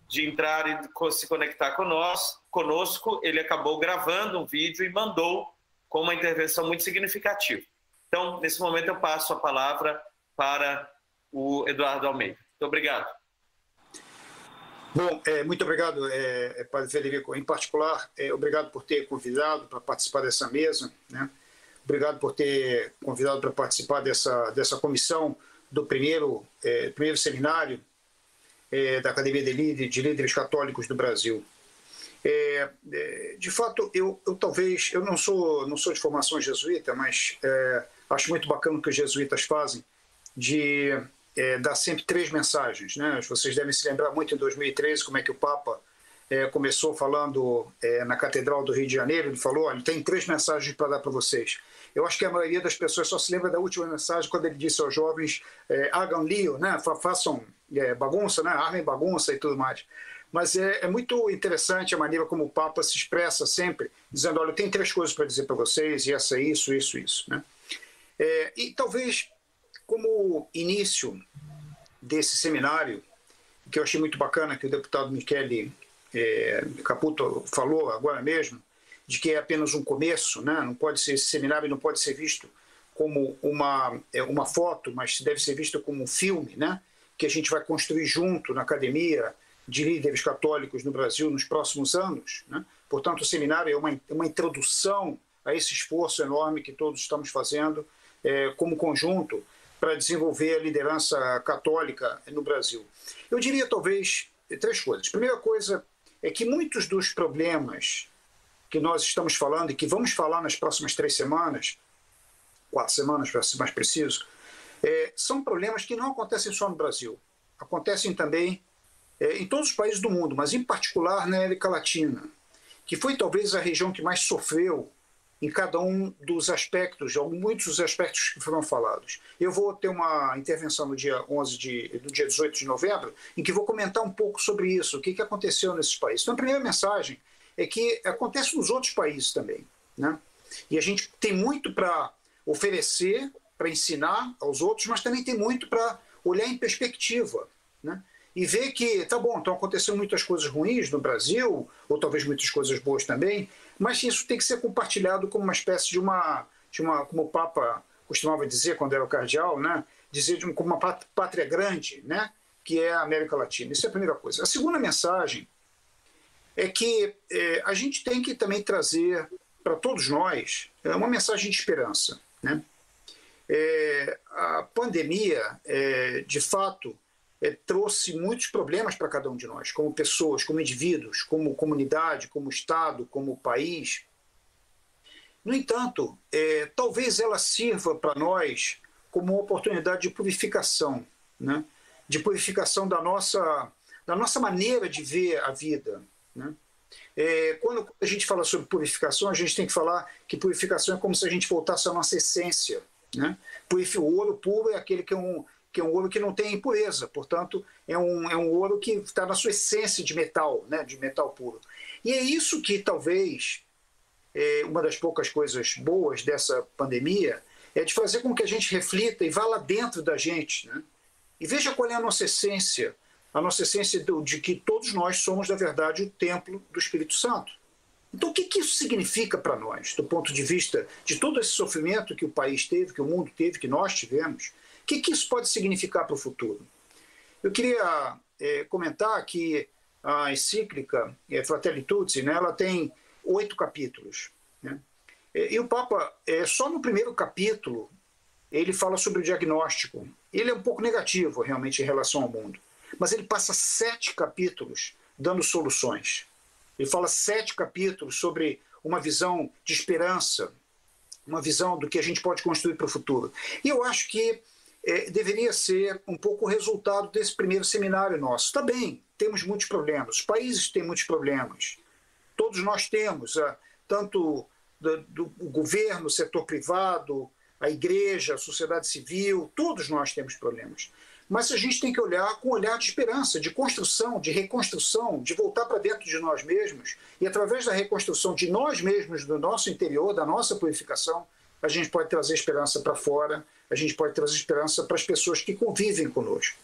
de entrar e se conectar conosco, ele acabou gravando um vídeo e mandou com uma intervenção muito significativa. Então, nesse momento, eu passo a palavra para o Eduardo Almeida. Muito obrigado. Bom, muito obrigado, Padre Frederico. Em particular, obrigado por ter convidado para participar dessa mesa, né? Obrigado por ter convidado para participar dessa comissão do primeiro seminário da Academia de Líderes Católicos do Brasil. De fato, eu não sou de formação jesuíta, mas acho muito bacana o que os jesuítas fazem de dar sempre 3 mensagens, né? Vocês devem se lembrar muito em 2013 como é que o Papa começou falando na Catedral do Rio de Janeiro. Ele falou: olha, tem 3 mensagens para dar para vocês. Eu acho que a maioria das pessoas só se lembra da última mensagem, quando ele disse aos jovens: hagam lío, né? Façam bagunça, né? Armem bagunça e tudo mais. Mas é muito interessante a maneira como o Papa se expressa sempre, dizendo: olha, tem 3 coisas para dizer para vocês, e essa é isso, né? E talvez, como início desse seminário, que eu achei muito bacana, que o deputado Michele Caputo falou agora mesmo, de que é apenas um começo, né? Não pode ser, esse seminário não pode ser visto como uma foto, mas deve ser visto como um filme, né? Que a gente vai construir junto na Academia de Líderes Católicos no Brasil nos próximos anos, né? Portanto, o seminário é uma introdução a esse esforço enorme que todos estamos fazendo como conjunto para desenvolver a liderança católica no Brasil. Eu diria talvez 3 coisas. Primeira coisa é que muitos dos problemas que nós estamos falando e que vamos falar nas próximas 3 semanas, 4 semanas para ser mais preciso, são problemas que não acontecem só no Brasil. Acontecem também em todos os países do mundo, mas em particular na América Latina, que foi talvez a região que mais sofreu em cada um dos aspectos, muitos dos aspectos que foram falados. Eu vou ter uma intervenção no dia 18 de novembro, em que vou comentar um pouco sobre isso, o que aconteceu nesses países. Então, a primeira mensagem é que acontece nos outros países também, né? E a gente tem muito para oferecer, para ensinar aos outros, mas também tem muito para olhar em perspectiva, né? E ver que, tá bom, estão acontecendo muitas coisas ruins no Brasil, ou talvez muitas coisas boas também, mas isso tem que ser compartilhado como uma espécie de uma como o Papa costumava dizer quando era o cardeal, né? Dizer como uma pátria grande, né? Que é a América Latina. Isso é a primeira coisa. A segunda mensagem é que a gente tem que também trazer para todos nós uma mensagem de esperança, né? A pandemia, de fato, trouxe muitos problemas para cada um de nós, como pessoas, como indivíduos, como comunidade, como Estado, como país. No entanto, talvez ela sirva para nós como uma oportunidade de purificação, né? De purificação da nossa maneira de ver a vida, né? Quando a gente fala sobre purificação, a gente tem que falar que purificação é como se a gente voltasse à nossa essência, né? O ouro puro é aquele que é um ouro que não tem impureza, portanto, é um ouro que está na sua essência de metal, né? De metal puro. E é isso que talvez, uma das poucas coisas boas dessa pandemia, é de fazer com que a gente reflita e vá lá dentro da gente, né? E veja qual é a nossa essência de que todos nós somos, na verdade, o templo do Espírito Santo. Então, o que isso significa para nós, do ponto de vista de todo esse sofrimento que o país teve, que o mundo teve, que nós tivemos? O que isso pode significar para o futuro? Eu queria comentar que a encíclica Fratelli Tutti, né, ela tem 8 capítulos, né? E o Papa, só no primeiro capítulo, ele fala sobre o diagnóstico. Ele é um pouco negativo, realmente, em relação ao mundo. Mas ele passa 7 capítulos dando soluções. Ele fala 7 capítulos sobre uma visão de esperança, uma visão do que a gente pode construir para o futuro. E eu acho que deveria ser um pouco o resultado desse primeiro seminário nosso. Está bem, temos muitos problemas, os países têm muitos problemas. Todos nós temos, tanto do governo, o setor privado, a igreja, a sociedade civil, todos nós temos problemas. Mas a gente tem que olhar com um olhar de esperança, de construção, de reconstrução, de voltar para dentro de nós mesmos. E através da reconstrução de nós mesmos, do nosso interior, da nossa purificação, a gente pode trazer esperança para fora, a gente pode trazer esperança para as pessoas que convivem conosco.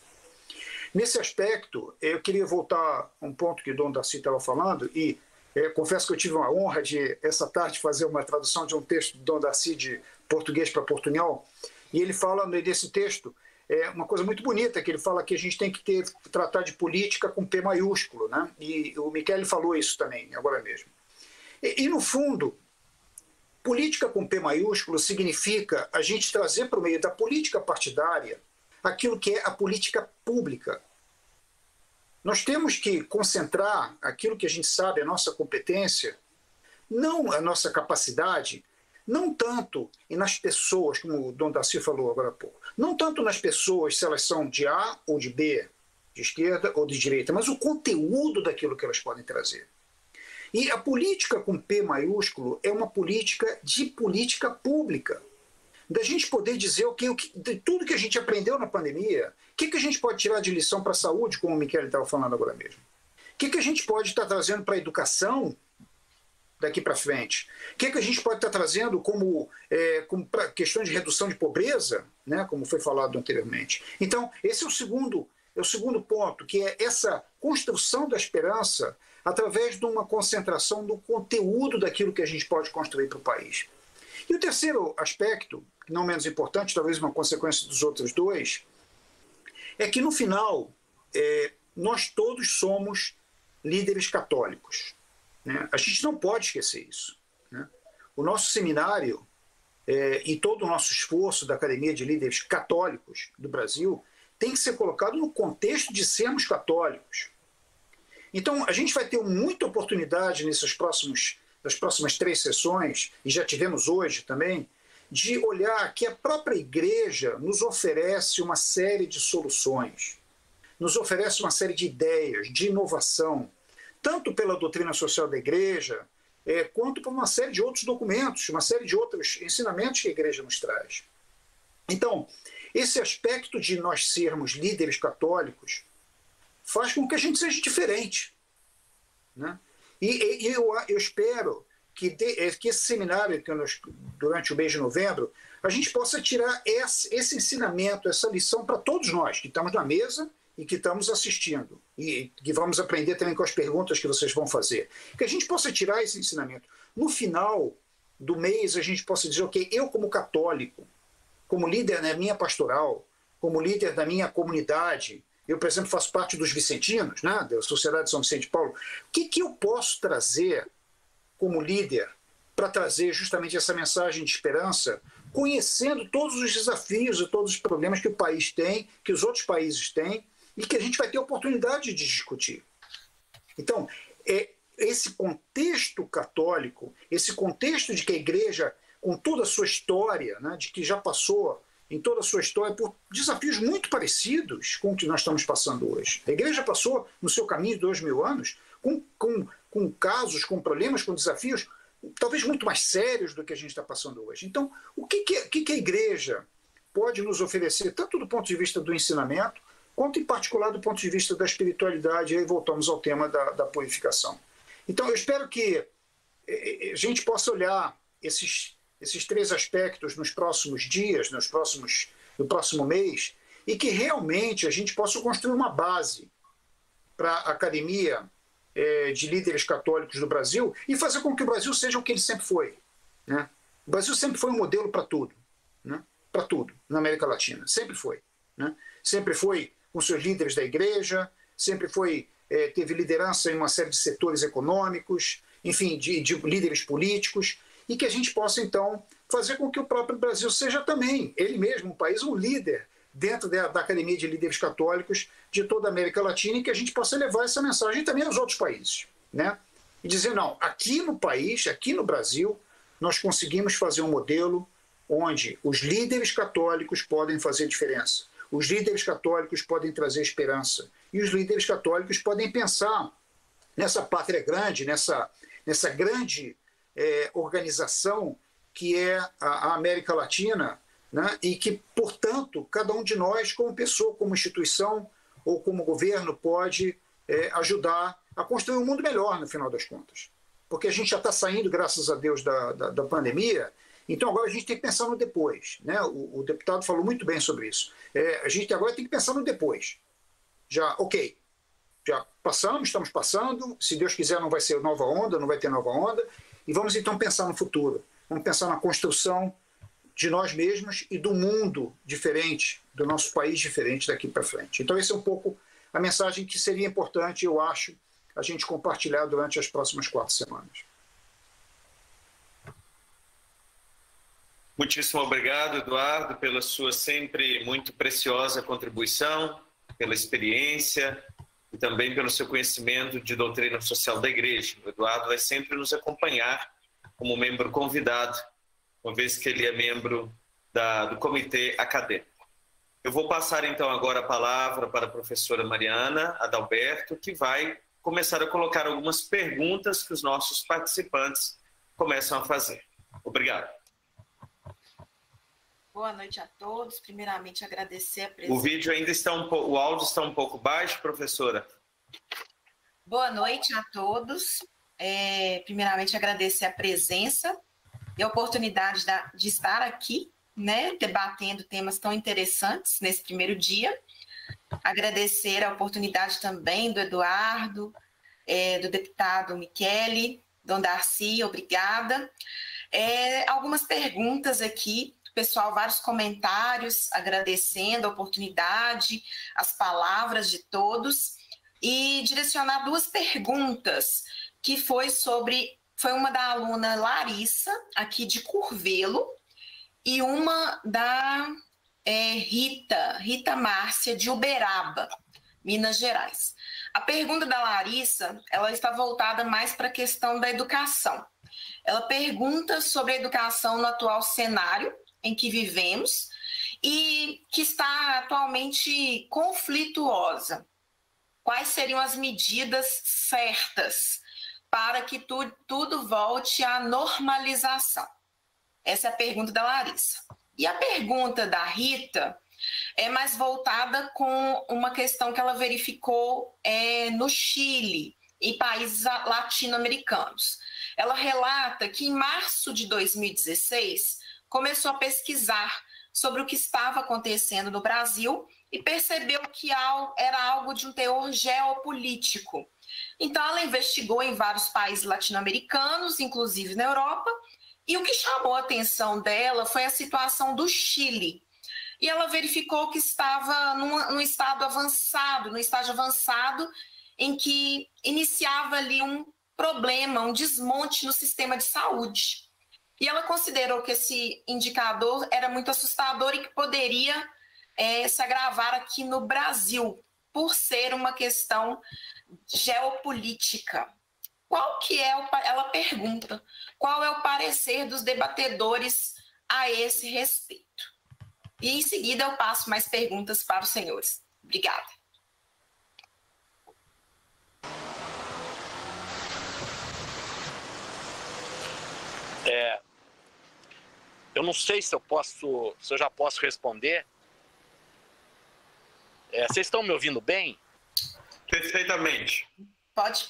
Nesse aspecto, eu queria voltar a um ponto que o Dom Darcy estava falando, e confesso que eu tive uma honra de, essa tarde, fazer uma tradução de um texto do Dom Darcy de português para portunhol, e ele fala nesse texto uma coisa muito bonita, que ele fala que a gente tem que tratar de política com P maiúsculo, né? E o Michele falou isso também, agora mesmo. E no fundo, política com P maiúsculo significa a gente trazer para o meio da política partidária aquilo que é a política pública. Nós temos que concentrar aquilo que a gente sabe, a nossa competência, não a nossa capacidade, não tanto nas pessoas, como o Dom Darcy falou agora há pouco, não tanto nas pessoas, se elas são de A ou de B, de esquerda ou de direita, mas o conteúdo daquilo que elas podem trazer. E a política com P maiúsculo é uma política de política pública. Da gente poder dizer de tudo que a gente aprendeu na pandemia, o que a gente pode tirar de lição para a saúde, como o Michele estava falando agora mesmo? O que a gente pode estar trazendo para a educação daqui para frente? O que a gente pode estar trazendo como questões de redução de pobreza, né, como foi falado anteriormente? Então, esse é o segundo ponto, que é essa construção da esperança através de uma concentração do conteúdo daquilo que a gente pode construir para o país. E o terceiro aspecto, não menos importante, talvez uma consequência dos outros dois, é que no final nós todos somos líderes católicos, né? A gente não pode esquecer isso, né? O nosso seminário e todo o nosso esforço da Academia de Líderes Católicos do Brasil tem que ser colocado no contexto de sermos católicos. Então, a gente vai ter muita oportunidade nas próximas 3 sessões, e já tivemos hoje também, de olhar que a própria Igreja nos oferece uma série de soluções, nos oferece uma série de ideias, de inovação, tanto pela doutrina social da Igreja, quanto por uma série de outros documentos, uma série de outros ensinamentos que a Igreja nos traz. Então, esse aspecto de nós sermos líderes católicos faz com que a gente seja diferente, né? E eu espero que esse seminário, durante o mês de novembro, a gente possa tirar esse ensinamento, essa lição para todos nós que estamos na mesa e que estamos assistindo, e que vamos aprender também com as perguntas que vocês vão fazer. Que a gente possa tirar esse ensinamento. No final do mês, a gente possa dizer, ok, eu como católico, como líder da minha pastoral, como líder da minha comunidade, eu, por exemplo, faço parte dos Vicentinos, né, da Sociedade de São Vicente de Paulo. O que eu posso trazer como líder para trazer justamente essa mensagem de esperança, conhecendo todos os desafios e todos os problemas que o país tem, que os outros países têm, e que a gente vai ter oportunidade de discutir. Então, esse contexto católico, esse contexto de que a Igreja, com toda a sua história, né, de que já passou em toda a sua história por desafios muito parecidos com o que nós estamos passando hoje. A Igreja passou no seu caminho de 2000 anos com casos, com problemas, com desafios talvez muito mais sérios do que a gente está passando hoje. Então, o que a Igreja pode nos oferecer, tanto do ponto de vista do ensinamento, quanto, em particular, do ponto de vista da espiritualidade? E aí voltamos ao tema da purificação. Então, eu espero que a gente possa olhar esses 3 aspectos nos próximos dias, no próximo mês, e que realmente a gente possa construir uma base para a Academia de Líderes Católicos do Brasil e fazer com que o Brasil seja o que ele sempre foi, né? O Brasil sempre foi um modelo para tudo, né? Para tudo, na América Latina. Sempre foi, né? Sempre foi com seus líderes da Igreja, sempre teve liderança em uma série de setores econômicos, enfim, de líderes políticos, e que a gente possa, então, fazer com que o próprio Brasil seja também, ele mesmo, um país, um líder dentro da Academia de Líderes Católicos de toda a América Latina, e que a gente possa levar essa mensagem também aos outros países, né? E dizer, não, aqui no país, aqui no Brasil, nós conseguimos fazer um modelo onde os líderes católicos podem fazer diferença, os líderes católicos podem trazer esperança, e os líderes católicos podem pensar nessa pátria grande, nessa grande organização que é a América Latina, né? E que, portanto, cada um de nós, como pessoa, como instituição ou como governo, pode ajudar a construir um mundo melhor, no final das contas. Porque a gente já está saindo, graças a Deus, da pandemia, então agora a gente tem que pensar no depois, né? O deputado falou muito bem sobre isso. A gente agora tem que pensar no depois. Já estamos passando, se Deus quiser não vai ser nova onda, não vai ter nova onda, e vamos então pensar no futuro, vamos pensar na construção de nós mesmos e do mundo diferente, do nosso país diferente daqui para frente. Então essa é um pouco a mensagem que seria importante, eu acho, a gente compartilhar durante as próximas 4 semanas. Muitíssimo obrigado, Eduardo, pela sua sempre muito preciosa contribuição, pela experiência e também pelo seu conhecimento de doutrina social da Igreja. O Eduardo vai sempre nos acompanhar como membro convidado, uma vez que ele é membro do comitê acadêmico. Eu vou passar então agora a palavra para a professora Mariana Adalberto, que vai começar a colocar algumas perguntas que os nossos participantes começam a fazer. Obrigado. Boa noite a todos. Primeiramente, agradecer a presença. O vídeo ainda está o áudio está um pouco baixo, professora. Boa noite a todos. Primeiramente, agradecer a presença e a oportunidade de estar aqui, né, debatendo temas tão interessantes nesse primeiro dia. Agradecer a oportunidade também do Eduardo, do deputado Michele, Dom Darcy, obrigada. Algumas perguntas aqui. Pessoal, vários comentários agradecendo a oportunidade, as palavras de todos, e direcionar 2 perguntas, que foi uma da aluna Larissa, aqui de Curvelo, e uma da Rita Márcia, de Uberaba, Minas Gerais. A pergunta da Larissa, ela está voltada mais para a questão da educação. Ela pergunta sobre a educação no atual cenário em que vivemos e que está atualmente conflituosa. Quais seriam as medidas certas para que tudo volte à normalização? Essa é a pergunta da Larissa. E a pergunta da Rita é mais voltada com uma questão que ela verificou no Chile e países latino-americanos. Ela relata que em março de 2016 começou a pesquisar sobre o que estava acontecendo no Brasil e percebeu que era algo de um teor geopolítico. Então, ela investigou em vários países latino-americanos, inclusive na Europa, e o que chamou a atenção dela foi a situação do Chile. E ela verificou que estava num estágio avançado, em que iniciava ali um problema, um desmonte no sistema de saúde. E ela considerou que esse indicador era muito assustador e que poderia se agravar aqui no Brasil, por ser uma questão geopolítica. Qual que é ela pergunta, qual é o parecer dos debatedores a esse respeito? E em seguida eu passo mais perguntas para os senhores. Obrigada. Eu não sei se eu já posso responder. Vocês estão me ouvindo bem? Perfeitamente. Pode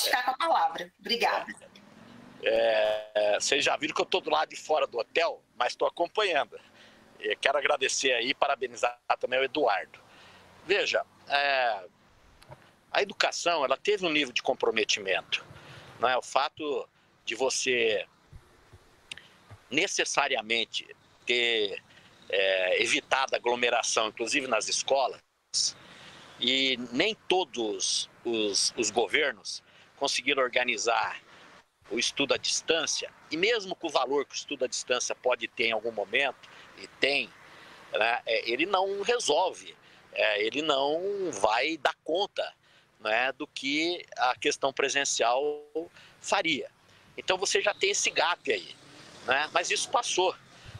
ficar com a palavra. Obrigada. Vocês já viram que eu estou do lado de fora do hotel, mas estou acompanhando. Quero agradecer aí e parabenizar também o Eduardo. Veja, a educação ela teve um nível de comprometimento. Não é? O fato de você necessariamente ter evitado a aglomeração, inclusive nas escolas, e nem todos os governos conseguiram organizar o estudo à distância, e mesmo com o valor que o estudo à distância pode ter em algum momento, e tem, né, ele não resolve, ele não vai dar conta, né, do que a questão presencial faria. Então você já tem esse gap aí, né? Mas isso passou.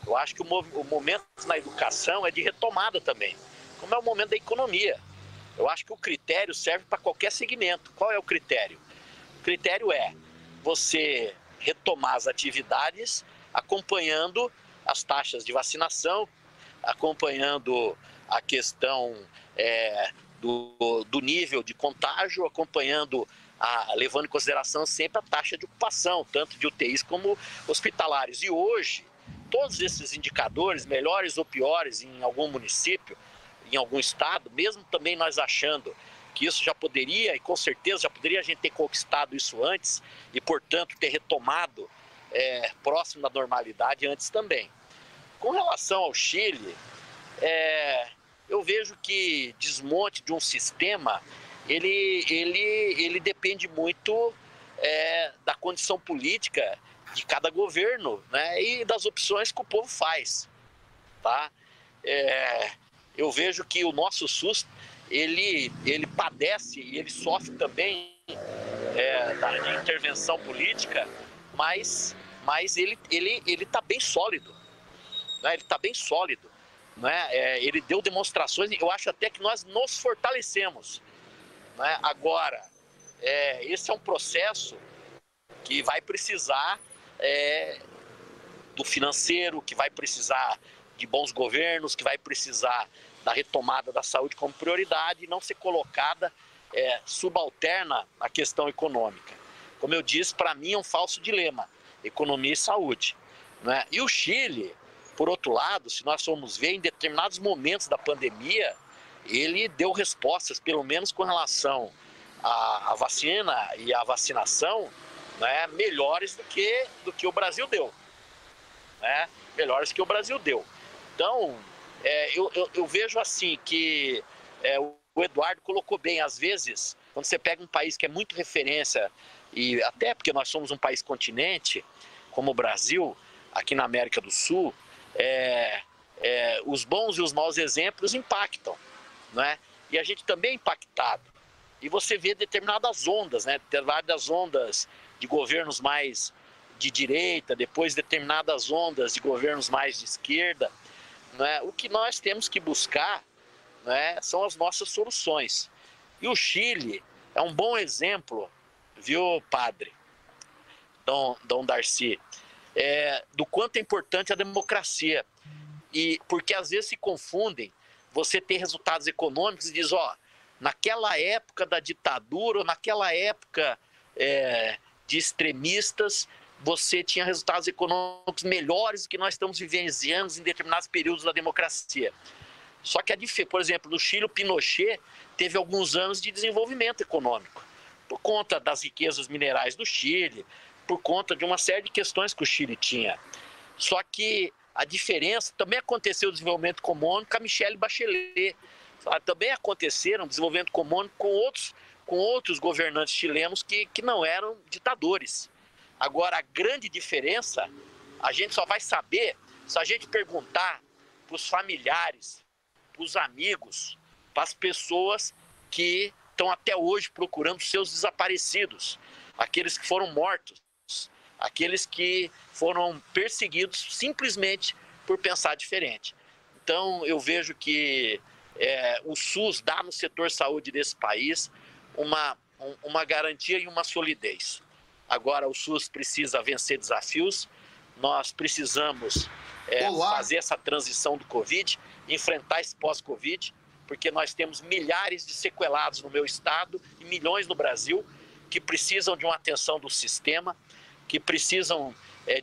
Eu acho que o momento na educação é de retomada também, como é o momento da economia. Eu acho que o critério serve para qualquer segmento. Qual é o critério? O critério é você retomar as atividades acompanhando as taxas de vacinação, acompanhando a questão do nível de contágio, acompanhando, levando em consideração sempre a taxa de ocupação, tanto de UTIs como hospitalares. E hoje, todos esses indicadores, melhores ou piores em algum município, em algum estado, mesmo também nós achando que isso já poderia, e com certeza já poderia a gente ter conquistado isso antes, e portanto ter retomado próximo da normalidade antes também. Com relação ao Chile, eu vejo que desmonte de um sistema, ele depende muito da condição política de cada governo, né, e das opções que o povo faz, tá? Eu vejo que o nosso SUS, ele padece e ele sofre também da intervenção política, mas ele está bem sólido, né? Ele está bem sólido, né? Ele deu demonstrações, eu acho até que nós nos fortalecemos, né? Agora, esse é um processo que vai precisar do financeiro, que vai precisar de bons governos, que vai precisar da retomada da saúde como prioridade e não ser colocada subalterna à questão econômica. Como eu disse, para mim é um falso dilema, economia e saúde, né? E o Chile, por outro lado, se nós formos ver, em determinados momentos da pandemia, ele deu respostas, pelo menos com relação à vacina e à vacinação, né, melhores do que o Brasil deu, né? Melhores que o Brasil deu. Então, eu vejo assim que o Eduardo colocou bem, às vezes, quando você pega um país que é muito referência, e até porque nós somos um país continente, como o Brasil, aqui na América do Sul, os bons e os maus exemplos impactam, né? E a gente também é impactado. E você vê determinadas ondas, né? Determinadas ondas de governos mais de direita, depois determinadas ondas de governos mais de esquerda, né? O que nós temos que buscar, né, são as nossas soluções. E o Chile é um bom exemplo, viu, padre Dom Darcy, do quanto é importante a democracia. E porque às vezes se confundem, você ter resultados econômicos e diz, naquela época da ditadura, ou naquela época de extremistas, você tinha resultados econômicos melhores do que nós estamos vivenciando em determinados períodos da democracia. Só que, por exemplo, no Chile, o Pinochet teve alguns anos de desenvolvimento econômico, por conta das riquezas minerais do Chile, por conta de uma série de questões que o Chile tinha. Só que a diferença, também aconteceu o desenvolvimento econômico com a Michelle Bachelet, também aconteceram o desenvolvimento econômico com outros governantes chilenos que não eram ditadores. Agora, a grande diferença, a gente só vai saber se a gente perguntar para os familiares, para os amigos, para as pessoas que estão até hoje procurando seus desaparecidos, aqueles que foram mortos, aqueles que foram perseguidos simplesmente por pensar diferente. Então, eu vejo que o SUS dá no setor saúde desse país uma garantia e uma solidez. Agora, o SUS precisa vencer desafios, nós precisamos fazer essa transição do Covid, enfrentar esse pós-Covid, porque nós temos milhares de sequelados no meu estado e milhões no Brasil que precisam de uma atenção do sistema, que precisam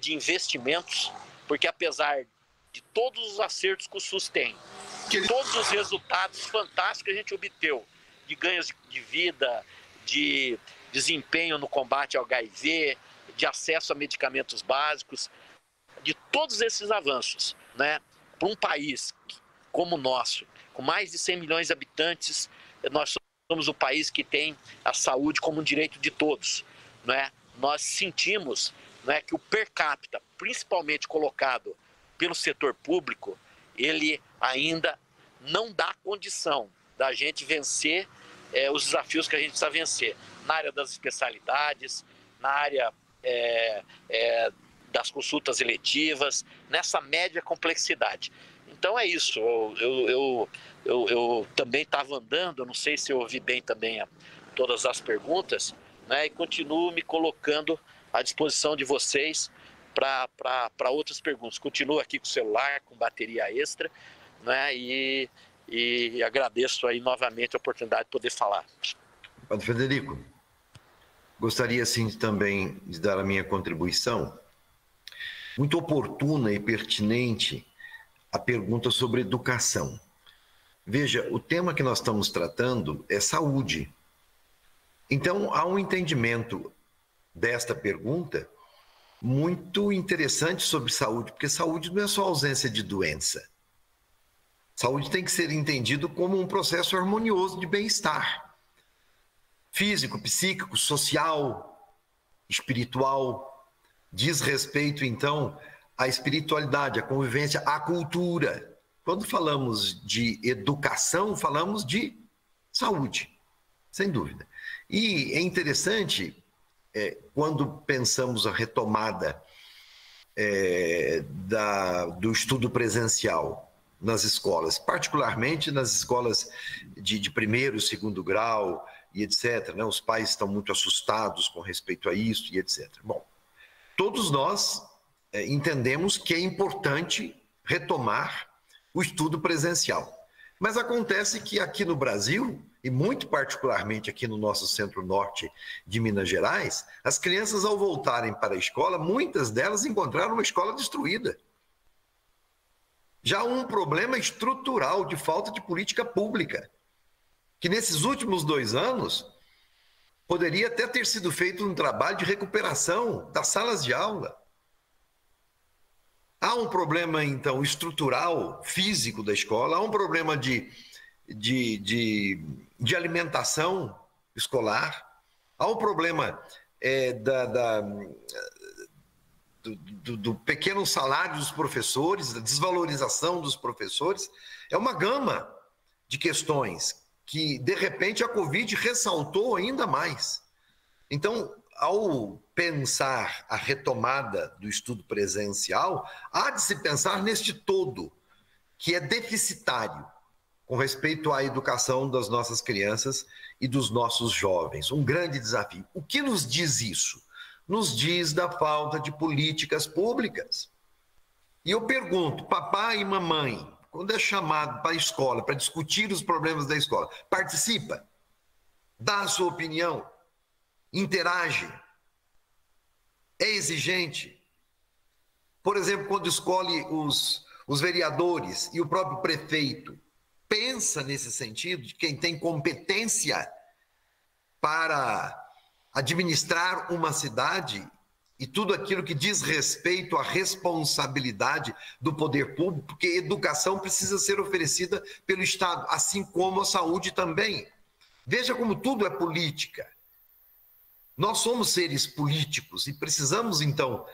de investimentos, porque apesar de todos os acertos que o SUS tem, de todos os resultados fantásticos que a gente obteve, de ganhos de vida, de desempenho no combate ao HIV, de acesso a medicamentos básicos, de todos esses avanços, né, para um país como o nosso, com mais de 100 milhões de habitantes, nós somos o país que tem a saúde como um direito de todos, né? Nós sentimos, né, que o per capita, principalmente colocado pelo setor público, ele ainda não dá condição da gente vencer os desafios que a gente precisa vencer, na área das especialidades, na área das consultas eletivas, nessa média complexidade. Então é isso, eu também estava andando, eu não sei se eu ouvi bem também todas as perguntas, né, e continuo me colocando à disposição de vocês para outras perguntas. Continuo aqui com o celular, com bateria extra, né, e agradeço aí novamente a oportunidade de poder falar. Padre Frederico, gostaria sim também de dar a minha contribuição, muito oportuna e pertinente, a pergunta sobre educação. Veja, o tema que nós estamos tratando é saúde. Então, há um entendimento desta pergunta muito interessante sobre saúde, porque saúde não é só ausência de doença. Saúde tem que ser entendido como um processo harmonioso de bem-estar. Físico, psíquico, social, espiritual. Diz respeito, então, à espiritualidade, à convivência, à cultura. Quando falamos de educação, falamos de saúde, sem dúvida. E é interessante, quando pensamos a retomada do estudo presencial nas escolas, particularmente nas escolas de primeiro e segundo grau e etc., né? Os pais estão muito assustados com respeito a isso e etc. Bom, todos nós entendemos que é importante retomar o estudo presencial. Mas acontece que aqui no Brasil, e muito particularmente aqui no nosso centro-norte de Minas Gerais, as crianças, ao voltarem para a escola, muitas delas encontraram uma escola destruída. Já há um problema estrutural de falta de política pública, que nesses últimos 2 anos poderia até ter sido feito um trabalho de recuperação das salas de aula. Há um problema, então, estrutural, físico da escola, há um problema de alimentação escolar, há um problema do pequeno salário dos professores, da desvalorização dos professores. É uma gama de questões que, de repente, a Covid ressaltou ainda mais. Então, ao pensar a retomada do estudo presencial, há de se pensar neste todo, que é deficitário com respeito à educação das nossas crianças e dos nossos jovens. Um grande desafio. O que nos diz isso? Nos diz da falta de políticas públicas. E eu pergunto, papai e mamãe, quando é chamado para a escola, para discutir os problemas da escola, participa? Dá a sua opinião? Interage? É exigente? Por exemplo, quando escolhe os vereadores e o próprio prefeito, pensa nesse sentido de quem tem competência para administrar uma cidade e tudo aquilo que diz respeito à responsabilidade do poder público, porque educação precisa ser oferecida pelo Estado, assim como a saúde também. Veja como tudo é política. Nós somos seres políticos e precisamos, então,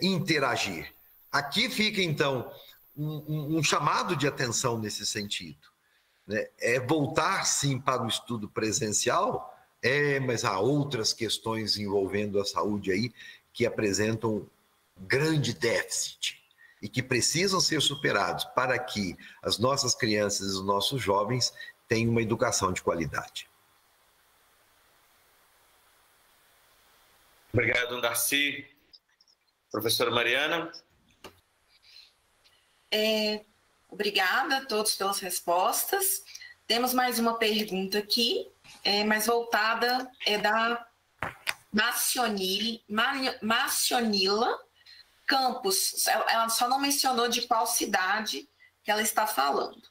interagir. Aqui fica, então, um chamado de atenção nesse sentido. né, é voltar sim para o estudo presencial, mas há outras questões envolvendo a saúde aí que apresentam grande déficit e que precisam ser superados para que as nossas crianças e os nossos jovens tenham uma educação de qualidade. Obrigado, Darcy. Professora Mariana. Obrigada a todos pelas respostas. Temos mais uma pergunta aqui, mais voltada, da Marcionila Campos. Ela só não mencionou de qual cidade que ela está falando.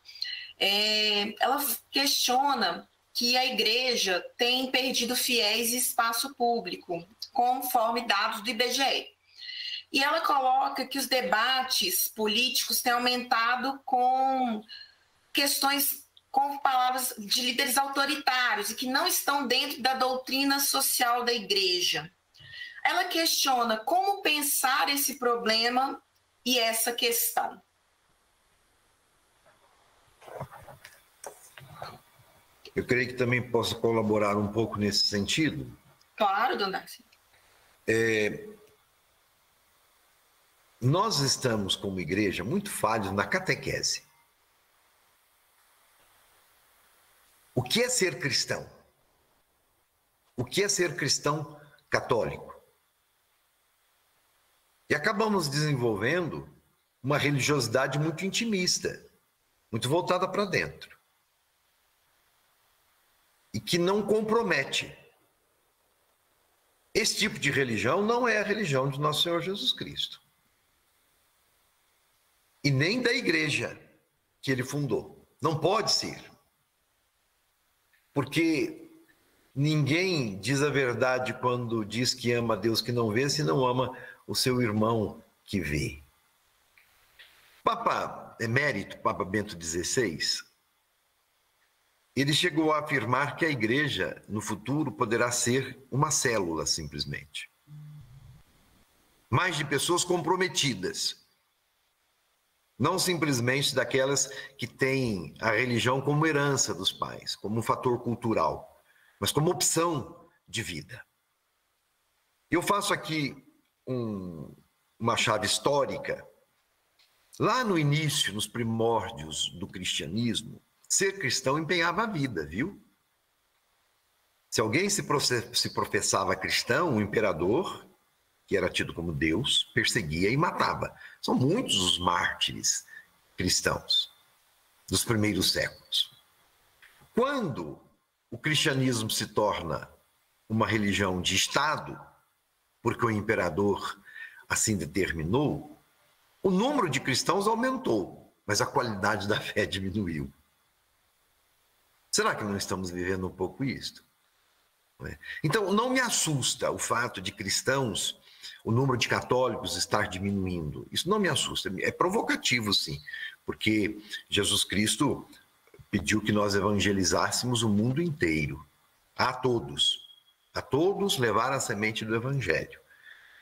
Ela questiona que a igreja tem perdido fiéis em espaço público, conforme dados do IBGE. E ela coloca que os debates políticos têm aumentado com questões, com palavras de líderes autoritários e que não estão dentro da doutrina social da igreja. Ela questiona como pensar esse problema e essa questão. Eu creio que também posso colaborar um pouco nesse sentido. Claro, dona Darcy. Nós estamos, como igreja, muito falhos na catequese. O que é ser cristão? O que é ser cristão católico? E acabamos desenvolvendo uma religiosidade muito intimista, muito voltada para dentro. E que não compromete. Esse tipo de religião não é a religião de nosso Senhor Jesus Cristo. E nem da igreja que ele fundou. Não pode ser. Porque ninguém diz a verdade quando diz que ama a Deus que não vê, se não ama o seu irmão que vê. Papa Emérito, Papa Bento XVI, ele chegou a afirmar que a igreja, no futuro, poderá ser uma célula, simplesmente. Mas de pessoas comprometidas. Não simplesmente daquelas que têm a religião como herança dos pais, como um fator cultural, mas como opção de vida. Eu faço aqui uma chave histórica. Lá no início, nos primórdios do cristianismo, ser cristão empenhava a vida, viu? Se alguém se professava cristão, o imperador, que era tido como Deus, perseguia e matava. São muitos os mártires cristãos dos primeiros séculos. Quando o cristianismo se torna uma religião de Estado, porque o imperador assim determinou, o número de cristãos aumentou, mas a qualidade da fé diminuiu. Será que não estamos vivendo um pouco isto? Então, não me assusta o fato de cristãos, o número de católicos estar diminuindo. Isso não me assusta, é provocativo, sim, porque Jesus Cristo pediu que nós evangelizássemos o mundo inteiro, a todos levar a semente do evangelho,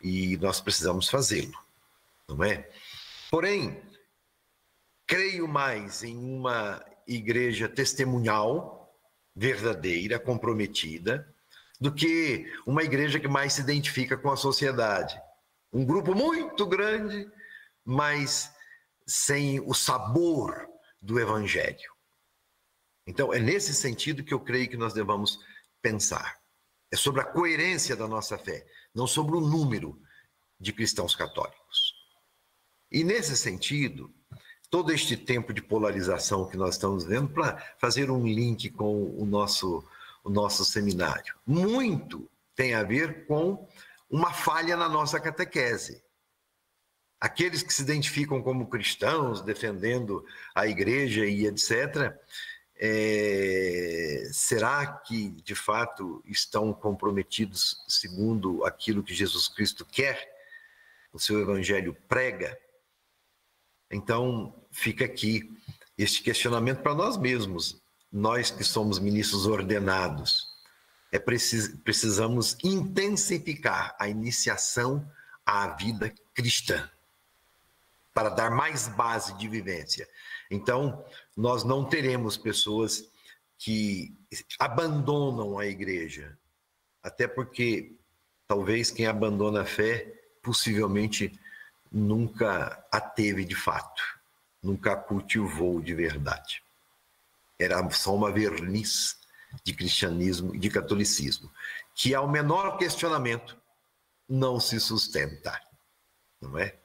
e nós precisamos fazê-lo, não é? Porém, creio mais em uma igreja testemunhal, verdadeira, comprometida, do que uma igreja que mais se identifica com a sociedade. Um grupo muito grande, mas sem o sabor do evangelho. Então, é nesse sentido que eu creio que nós devamos pensar. É sobre a coerência da nossa fé, não sobre o número de cristãos católicos. E nesse sentido, todo este tempo de polarização que nós estamos vendo, para fazer um link com o nosso seminário, muito tem a ver com uma falha na nossa catequese. Aqueles que se identificam como cristãos, defendendo a igreja e etc., será que, de fato, estão comprometidos segundo aquilo que Jesus Cristo quer? O seu evangelho prega? Então, fica aqui este questionamento para nós mesmos, nós que somos ministros ordenados. Precisamos intensificar a iniciação à vida cristã. para dar mais base de vivência. Então, nós não teremos pessoas que abandonam a igreja, até porque talvez quem abandona a fé possivelmente nunca a teve de fato, nunca a cultivou de verdade. Era só uma verniz de cristianismo e de catolicismo, que ao menor questionamento não se sustenta, não é?